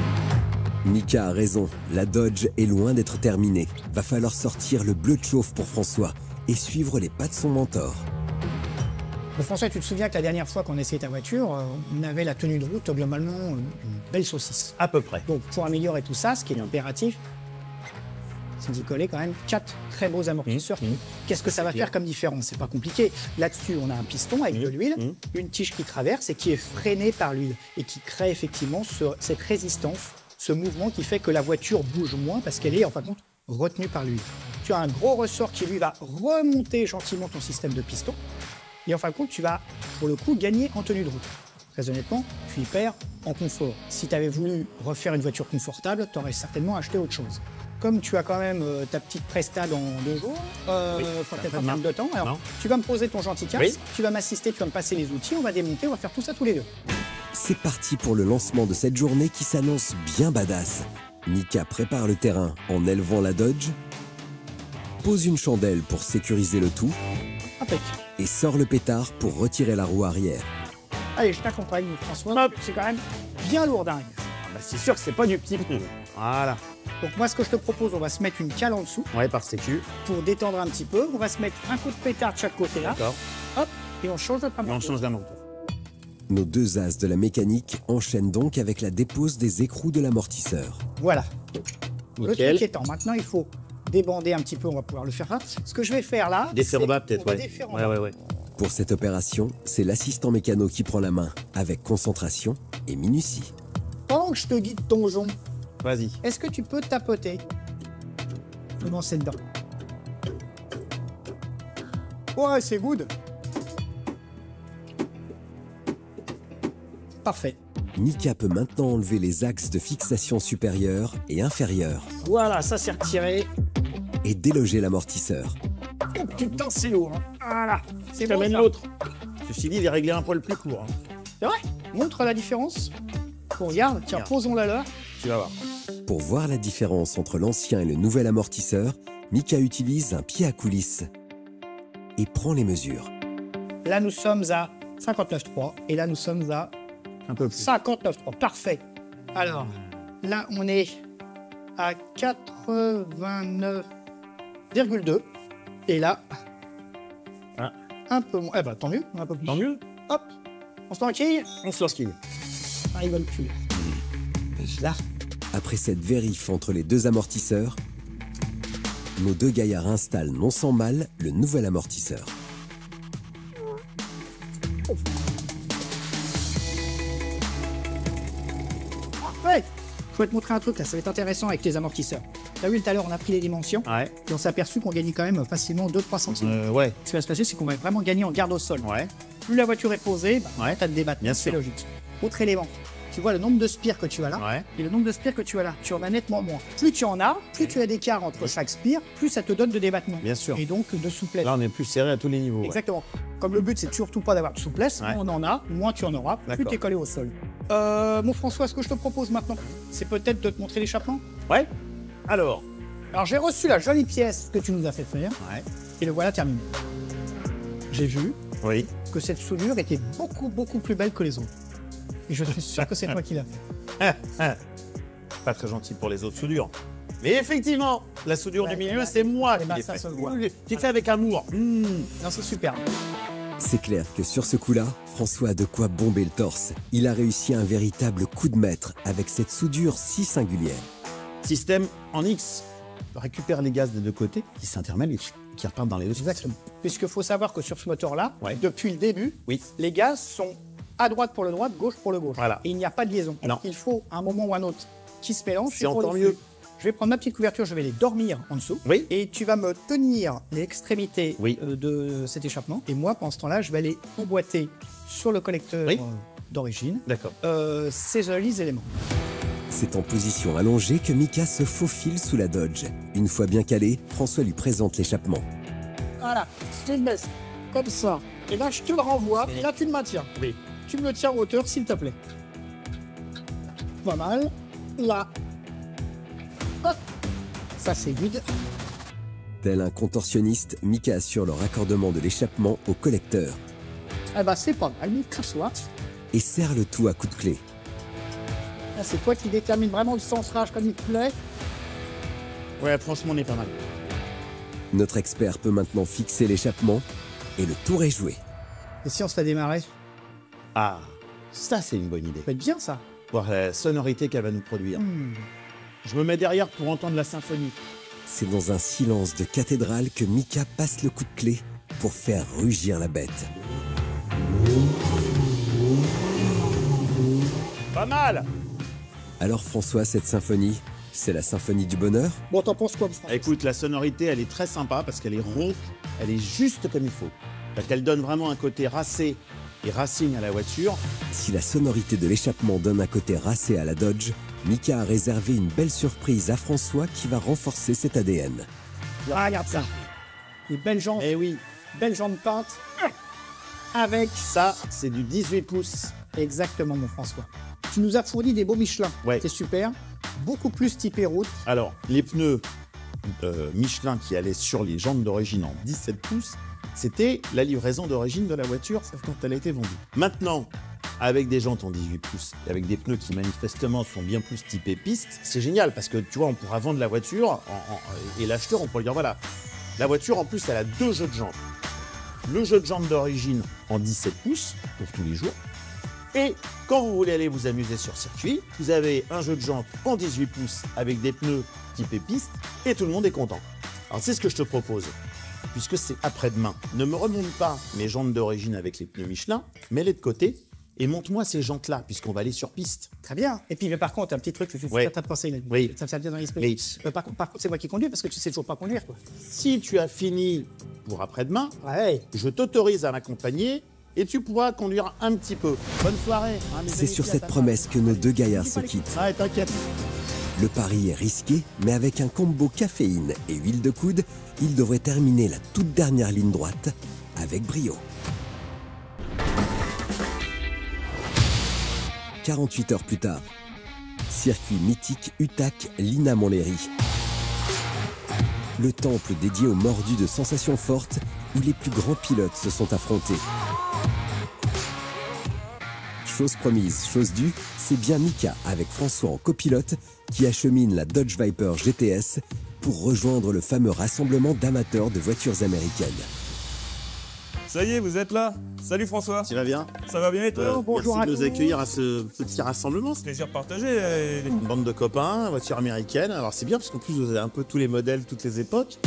Mika a raison, la Dodge est loin d'être terminée. Va falloir sortir le bleu de chauffe pour François et suivre les pas de son mentor. Bon, François, tu te souviens que la dernière fois qu'on essayait ta voiture, on avait la tenue de route globalement une belle saucisse. À peu près. Donc pour améliorer tout ça, ce qui est impératif, c'est d'y coller quand même 4 très beaux amortisseurs. Qu'est-ce que ça va faire comme différence? C'est pas compliqué. Là-dessus, on a un piston avec de l'huile, une tige qui traverse et qui est freinée par l'huile et qui crée effectivement cette résistance, ce mouvement qui fait que la voiture bouge moins parce qu'elle est en fin de compte retenue par l'huile. Tu as un gros ressort qui lui va remonter gentiment ton système de piston. Et en fin de compte, tu vas, pour le coup, gagner en tenue de route. Très honnêtement, tu y perds en confort. Si tu avais voulu refaire une voiture confortable, tu aurais certainement acheté autre chose. Comme tu as quand même ta petite presta dans 2 jours, peut-être pas mal de temps, alors tu vas me poser ton gentil casque, tu vas m'assister, tu vas me passer les outils, on va démonter, on va faire tout ça tous les deux. C'est parti pour le lancement de cette journée qui s'annonce bien badass. Mika prépare le terrain en élevant la Dodge, pose une chandelle pour sécuriser le tout, Impec. et sort le pétard pour retirer la roue arrière. Allez, je t'accompagne, François. C'est quand même bien lourdingue. Bah, c'est sûr que c'est pas du petit coup. Voilà. Donc moi, ce que je te propose, on va se mettre une cale en dessous. Ouais, par sécu. Pour détendre un petit peu. On va se mettre un coup de pétard de chaque côté là. D'accord. Hop, et on change notre Et on amortisseur. change d'amorti. Nos 2 as de la mécanique enchaînent donc avec la dépose des écrous de l'amortisseur. Voilà. Le Nickel. truc étant, maintenant, il faut débander un petit peu. On va pouvoir le faire là. Ce que je vais faire là, Défaire en bas, peut-être, on va ouais. défaire en bas. Ouais. Pour cette opération, c'est l'assistant mécano qui prend la main, avec concentration et minutie. Pendant que je te guide ton jonc, Vas-y. est-ce que tu peux tapoter? Commencer dedans. Ouais, c'est good. Parfait. Mika peut maintenant enlever les axes de fixation supérieurs et inférieurs Voilà, ça c'est retiré. et déloger l'amortisseur. Oh putain, c'est lourd. Hein. Voilà. C'est bon, T'amènes ça. l'autre. Ceci dit, il est réglé un poil plus court. Hein. C'est vrai? Montre la différence. On regarde. Tiens, Regarde. posons-la là. Tu vas voir. Pour voir la différence entre l'ancien et le nouvel amortisseur, Mika utilise un pied à coulisse et prend les mesures. Là, nous sommes à 59,3 et là, nous sommes à Un peu plus. 59,3. Parfait. Alors, là, on est à 89,2 et là, Ah. un peu moins. Eh ben, tant mieux, un peu plus. Tant mieux. Hop, on se tranquille. On se lance qu'il. Ça rigole plus. Là, Après cette vérif entre les 2 amortisseurs, nos 2 gaillards installent non sans mal le nouvel amortisseur. parfait. Je vais te montrer un truc là, ça va être intéressant avec tes amortisseurs. T'as vu tout à l'heure, on a pris les dimensions Ouais. et on s'est aperçu qu'on gagnait quand même facilement 2-3 cm. Ouais. Ce qui va se passer, c'est qu'on va vraiment gagner en garde au sol. Ouais. Plus la voiture est posée, Ouais. t'as de débattre. Bien C'est sûr. logique. Autre élément, tu vois le nombre de spires que tu as là, Ouais. et le nombre de spires que tu as là, tu en as nettement moins. Plus tu en as, plus tu as d'écart entre chaque spire, plus ça te donne de débattement. Bien sûr. Et donc de souplesse. Là, on est plus serré à tous les niveaux. Ouais. Exactement. Comme le but, c'est surtout pas d'avoir de souplesse, Ouais. moins on en a, moins tu en auras, plus D'accord. tu es collé au sol. Mon François, ce que je te propose maintenant, c'est peut-être de te montrer l'échappement. Ouais. Alors. Alors j'ai reçu la jolie pièce que tu nous as fait faire, Ouais. et le voilà terminé. J'ai vu Oui. que cette soudure était beaucoup plus belle que les autres. Et je suis sûr que c'est toi qui l'as fait. Pas très gentil pour les autres soudures. Mais effectivement, la soudure du milieu, c'est moi qui l'ai ça fait. se voit. J'ai fait avec amour. Non, c'est super. C'est clair que sur ce coup-là, François a de quoi bomber le torse. Il a réussi un véritable coup de maître avec cette soudure si singulière. Système en X. On récupère les gaz des deux côtés qui s'intermêlent et qui repartent dans les deux sens. Exactement. Puisqu'il faut savoir que sur ce moteur-là, Ouais. depuis le début, Oui. les gaz sont à droite pour le droite, gauche pour le gauche. Voilà. Et il n'y a pas de liaison. Non. Il faut un moment ou un autre qui se mélange. C'est et pour encore les mieux. flux. Je vais prendre ma petite couverture, je vais les dormir en dessous. Oui. Et tu vas me tenir l'extrémité Oui. de cet échappement. Et moi, pendant ce temps-là, je vais aller emboîter sur le collecteur Oui. d'origine D'accord. ces jolis éléments. C'est en position allongée que Mika se faufile sous la Dodge. Une fois bien calé, François lui présente l'échappement. Voilà, je le laisse comme ça. Et là, je te le renvoie. Et là, tu le maintiens. Oui. Tu me le tiens en hauteur, s'il te plaît. Pas mal. Là. Hop. Ça, c'est vide. Tel un contorsionniste, Mika assure le raccordement de l'échappement au collecteur Eh ben, c'est pas mal. Casse-toi. et serre le tout à coups de clé. Là, c'est toi qui détermine vraiment le centrage comme il te plaît. Ouais, franchement, on est pas mal. Notre expert peut maintenant fixer l'échappement et le tour est joué. Et si on se la démarrait? Ah, ça, c'est une bonne idée. Ça peut être bien, ça. Voir la sonorité qu'elle va nous produire. Je me mets derrière pour entendre la symphonie. C'est dans un silence de cathédrale que Mika passe le coup de clé pour faire rugir la bête. Pas mal. Alors François, cette symphonie, c'est la symphonie du bonheur? Bon, t'en penses quoi, François? Écoute, la sonorité, elle est très sympa parce qu'elle est ronde, elle est juste comme il faut. Parce qu'elle donne vraiment un côté racé et racing à la voiture. Si la sonorité de l'échappement donne un côté racé à la Dodge, Mika a réservé une belle surprise à François qui va renforcer cet ADN. Ah, regarde ça. Les belles jantes, Eh oui, belles jantes peintes. Avec ça, c'est du 18 pouces. exactement, mon François. Tu nous as fourni des beaux Michelin. Ouais. C'est super. Beaucoup plus typé route. Alors, les pneus Michelin qui allaient sur les jantes d'origine en 17 pouces, c'était la livraison d'origine de la voiture quand elle a été vendue. Maintenant, avec des jantes en 18 pouces et avec des pneus qui manifestement sont bien plus typés piste, c'est génial parce que tu vois, on pourra vendre la voiture et l'acheteur, on pourra lui dire voilà, la voiture en plus, elle a deux jeux de jantes. Le jeu de jantes d'origine en 17 pouces pour tous les jours. Et quand vous voulez aller vous amuser sur circuit, vous avez un jeu de jantes en 18 pouces avec des pneus typés piste et tout le monde est content. Alors c'est ce que je te propose, puisque c'est après-demain. Ne me remonte pas mes jantes d'origine avec les pneus Michelin, mets-les de côté et monte-moi ces jantes-là, puisqu'on va aller sur piste. Très bien. Et puis, par contre, un petit truc que tu Ouais. as pensé. Là. Oui. Ça me vient dans l'esprit. Oui. Par contre, c'est moi qui conduis parce que tu sais toujours pas conduire, quoi. Si tu as fini pour après-demain, Ouais. je t'autorise à m'accompagner et tu pourras conduire un petit peu. Bonne soirée. hein, mes C'est amis, sur à cette ta promesse que nos deux gaillards se quittent. Ah, t'inquiète. Le pari est risqué, mais avec un combo caféine et huile de coude, il devrait terminer la toute dernière ligne droite avec brio. 48 heures plus tard, circuit mythique Utac Lina Montlhéry. Le temple dédié aux mordus de sensations fortes où les plus grands pilotes se sont affrontés. Chose promise, chose due, c'est bien Mika avec François en copilote qui achemine la Dodge Viper GTS pour rejoindre le fameux rassemblement d'amateurs de voitures américaines. Ça y est, vous êtes là. Salut François. Tu vas bien? Ça va bien et toi? Bonjour Merci à de nous tous. accueillir à ce petit rassemblement. C'est Plaisir partagé. une bande de copains, voiture américaine. Alors c'est bien parce qu'en plus vous avez un peu tous les modèles, toutes les époques.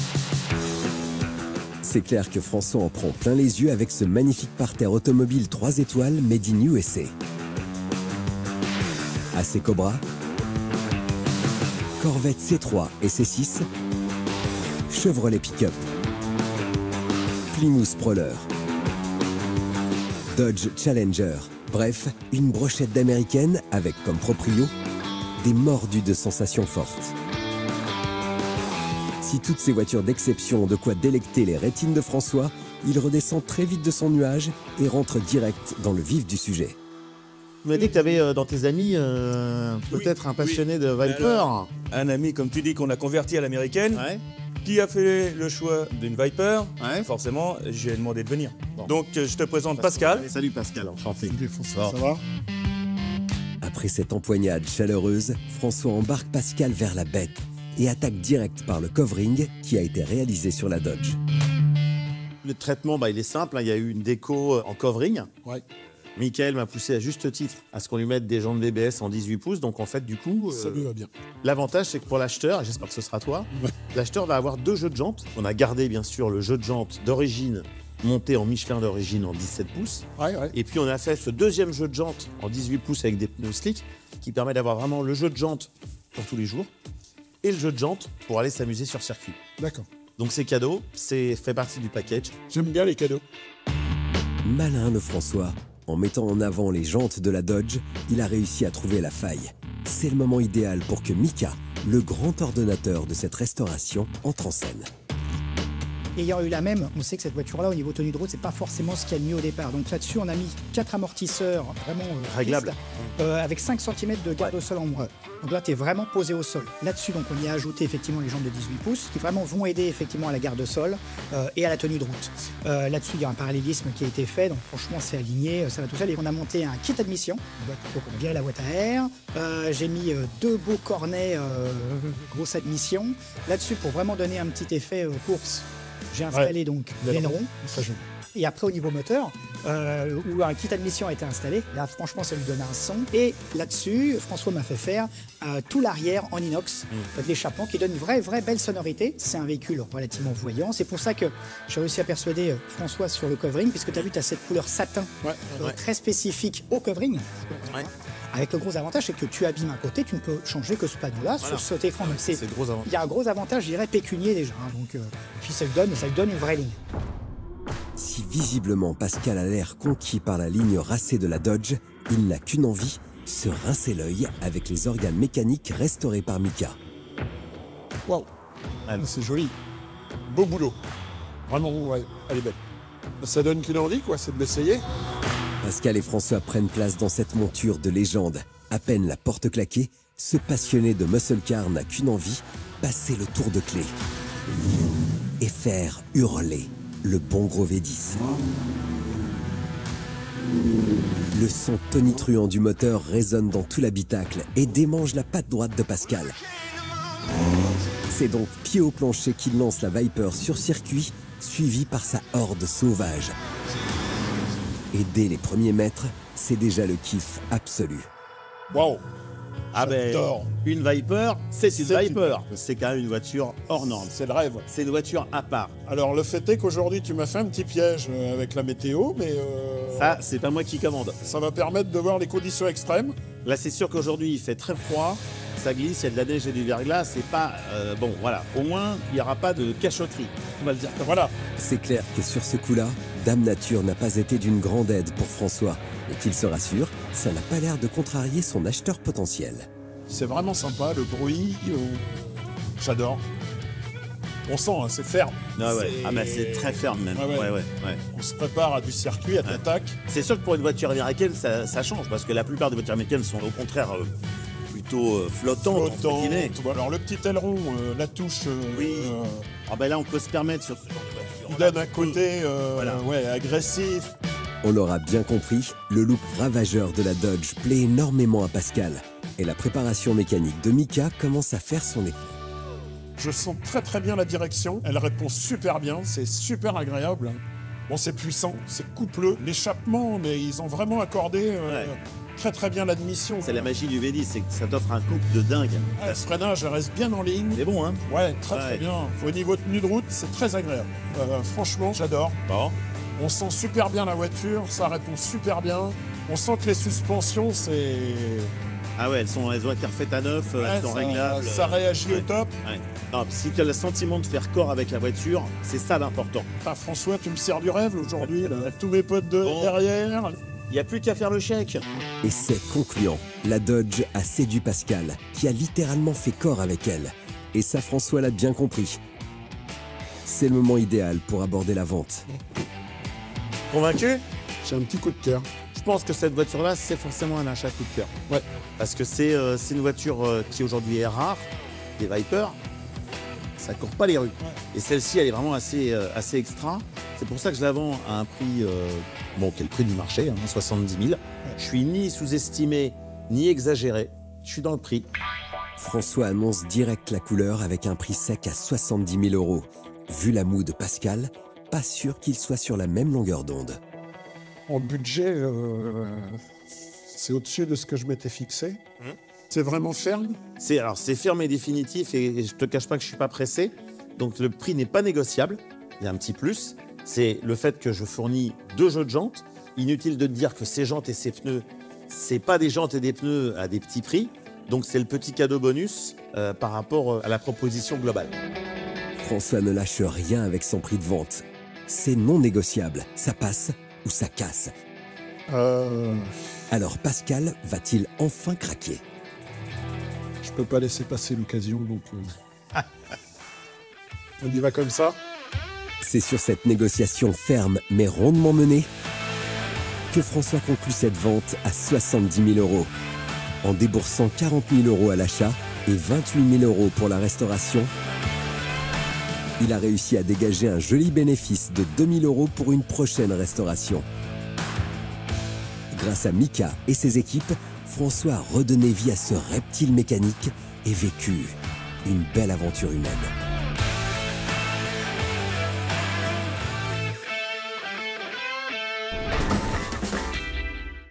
C'est clair que François en prend plein les yeux avec ce magnifique parterre automobile 3 étoiles made in USA. AC Cobra, Corvette C3 et C6, Chevrolet Pick-up, Plymouth Prowler, Dodge Challenger. Bref, une brochette d'américaines avec comme proprio des mordus de sensations fortes. Si toutes ces voitures d'exception ont de quoi délecter les rétines de François, il redescend très vite de son nuage et rentre direct dans le vif du sujet. Tu m'as dit que tu avais dans tes amis peut-être un passionné de Viper. Alors, un ami, comme tu dis, qu'on a converti à l'américaine, qui a fait le choix d'une Viper. Forcément, j'ai demandé de venir. Bon. Donc, je te présente Pascal. Salut Pascal, enchanté. Ça va? Après cette empoignade chaleureuse, François embarque Pascal vers la bête et attaque direct par le covering qui a été réalisé sur la Dodge. Le traitement, il est simple. Il y a eu une déco en covering. Ouais. Michael m'a poussé à juste titre à ce qu'on lui mette des jantes BBS en 18 pouces. Donc en fait, du coup, ça lui va bien. L'avantage, c'est que pour l'acheteur, et j'espère que ce sera toi, l'acheteur va avoir 2 jeux de jantes. On a gardé bien sûr le jeu de jantes d'origine monté en Michelin d'origine en 17 pouces. Et puis on a fait ce deuxième jeu de jantes en 18 pouces avec des pneus slick qui permet d'avoir vraiment le jeu de jantes pour tous les jours et le jeu de jantes pour aller s'amuser sur circuit. D'accord. Donc c'est cadeau, c'est fait partie du package. J'aime bien les cadeaux. Malin le François. En mettant en avant les jantes de la Dodge, il a réussi à trouver la faille. C'est le moment idéal pour que Mika, le grand ordonnateur de cette restauration, entre en scène. Ayant eu la même, on sait que cette voiture-là, au niveau tenue de route, c'est pas forcément ce qu'il y a de mieux au départ. Donc là-dessus, on a mis 4 amortisseurs vraiment réglables, avec 5 cm de garde au sol en bois. Donc là, tu es vraiment posé au sol. Là-dessus, donc on y a ajouté effectivement les jantes de 18 pouces qui vraiment vont aider effectivement à la garde au sol et à la tenue de route. Là-dessus, il y a un parallélisme qui a été fait. Donc franchement, c'est aligné, ça va tout seul. Et on a monté un kit admission. Donc on vient la boîte à air. J'ai mis 2 beaux cornets grosse admission. Là-dessus, pour vraiment donner un petit effet course. J'ai installé donc l'aileron. Et après, au niveau moteur, où un kit admission a été installé, là, franchement, ça lui donne un son. Et là-dessus, François m'a fait faire tout l'arrière en inox, de l'échappement, qui donne une vraie belle sonorité. C'est un véhicule relativement voyant. C'est pour ça que j'ai réussi à persuader François sur le covering, puisque tu as vu, tu as cette couleur satin très spécifique au covering. Avec le gros avantage, c'est que tu abîmes un côté, tu ne peux changer que ce panneau-là sur cet écran. Il y a un gros avantage, je dirais, pécunier déjà. Donc, puis ça lui donne une vraie ligne. Si visiblement Pascal a l'air conquis par la ligne racée de la Dodge, il n'a qu'une envie, se rincer l'œil avec les organes mécaniques restaurés par Mika. Waouh, c'est joli. Beau boulot. Vraiment, ouais, elle est belle. Ça donne qu'une envie, quoi, c'est de l'essayer. Pascal et François prennent place dans cette monture de légende. À peine la porte claquée, ce passionné de muscle car n'a qu'une envie, passer le tour de clé. Et faire hurler le bon gros V10. Le son tonitruant du moteur résonne dans tout l'habitacle et démange la patte droite de Pascal. C'est donc pied au plancher qu'il lance la Viper sur circuit, suivi par sa horde sauvage. Et dès les premiers mètres, c'est déjà le kiff absolu. Waouh! Ah ben, une Viper, c'est une Viper. C'est quand même une voiture hors norme. C'est le rêve. C'est une voiture à part. Alors, le fait est qu'aujourd'hui, tu m'as fait un petit piège avec la météo, mais... Ça, c'est pas moi qui commande. Ça va permettre de voir les conditions extrêmes. Là, c'est sûr qu'aujourd'hui, il fait très froid, ça glisse, il y a de la neige et du verglas. C'est pas... bon, voilà. Au moins, il n'y aura pas de cachotterie. On va le dire comme ça. C'est clair que sur ce coup-là, Dame Nature n'a pas été d'une grande aide pour François. Et qu'il se rassure, ça n'a pas l'air de contrarier son acheteur potentiel. C'est vraiment sympa, le bruit, j'adore. On sent, hein, c'est ferme. Ah ouais. Ah bah c'est très ferme même. Ouais. On se prépare à du circuit, à de l'attaque. C'est sûr que pour une voiture américaine, ça change, parce que la plupart des voitures américaines sont au contraire plutôt flottantes. Alors le petit aileron, la touche... Ah bah là on peut se permettre sur ce genre de voiture. Il donne un côté agressif. On l'aura bien compris, le look ravageur de la Dodge plaît énormément à Pascal. Et la préparation mécanique de Mika commence à faire son effet. Je sens très bien la direction, elle répond super bien, c'est super agréable. Bon, c'est puissant, c'est coupleux. L'échappement, mais ils ont vraiment accordé très bien l'admission. C'est la magie du V10, c'est que ça t'offre un couple de dingue. Le freinage reste bien en ligne. C'est bon, hein? Ouais, très bien. Au niveau tenue de route, c'est très agréable. Franchement, j'adore. Bon. On sent super bien la voiture, ça répond super bien. On sent que les suspensions, Ah ouais, elles ont été refaites à neuf, elles sont réglables. Ça réagit au top. Ouais. Non, si tu as le sentiment de faire corps avec la voiture, c'est ça l'important. Ah, François, tu me sers du rêve aujourd'hui, là. Tous mes potes derrière. Il n'y a plus qu'à faire le chèque. Et c'est concluant. La Dodge a séduit Pascal, qui a littéralement fait corps avec elle. Et ça, François l'a bien compris. C'est le moment idéal pour aborder la vente. Convaincu? J'ai un petit coup de cœur. Je pense que cette voiture-là, c'est forcément un achat coup de cœur. Ouais. Parce que c'est une voiture qui aujourd'hui est rare, des Viper. Ça court pas les rues. Ouais. Et celle-ci, elle est vraiment assez extra. C'est pour ça que je la vends à un prix, qui est le prix du marché, 70 000. Ouais. Je suis ni sous-estimé, ni exagéré. Je suis dans le prix. François annonce direct la couleur avec un prix sec à 70 000 €. Vu la moue de Pascal, pas sûr qu'il soit sur la même longueur d'onde. En budget, c'est au-dessus de ce que je m'étais fixé. C'est vraiment ferme? C'est ferme et définitif, et je te cache pas que je suis pas pressé. Donc le prix n'est pas négociable. Il y a un petit plus, c'est le fait que je fournis 2 jeux de jantes. Inutile de te dire que ces jantes et ces pneus, c'est pas des jantes et des pneus à des petits prix. Donc c'est le petit cadeau bonus par rapport à la proposition globale. François ne lâche rien avec son prix de vente. C'est non négociable, ça passe ou ça casse. Alors Pascal va-t-il enfin craquer? Je peux pas laisser passer l'occasion, donc on y va comme ça. C'est sur cette négociation ferme mais rondement menée que François conclut cette vente à 70 000 €. En déboursant 40 000 € à l'achat et 28 000 € pour la restauration, il a réussi à dégager un joli bénéfice de 2 000 € pour une prochaine restauration. Grâce à Mika et ses équipes, François a redonné vie à ce reptile mécanique et vécu une belle aventure humaine.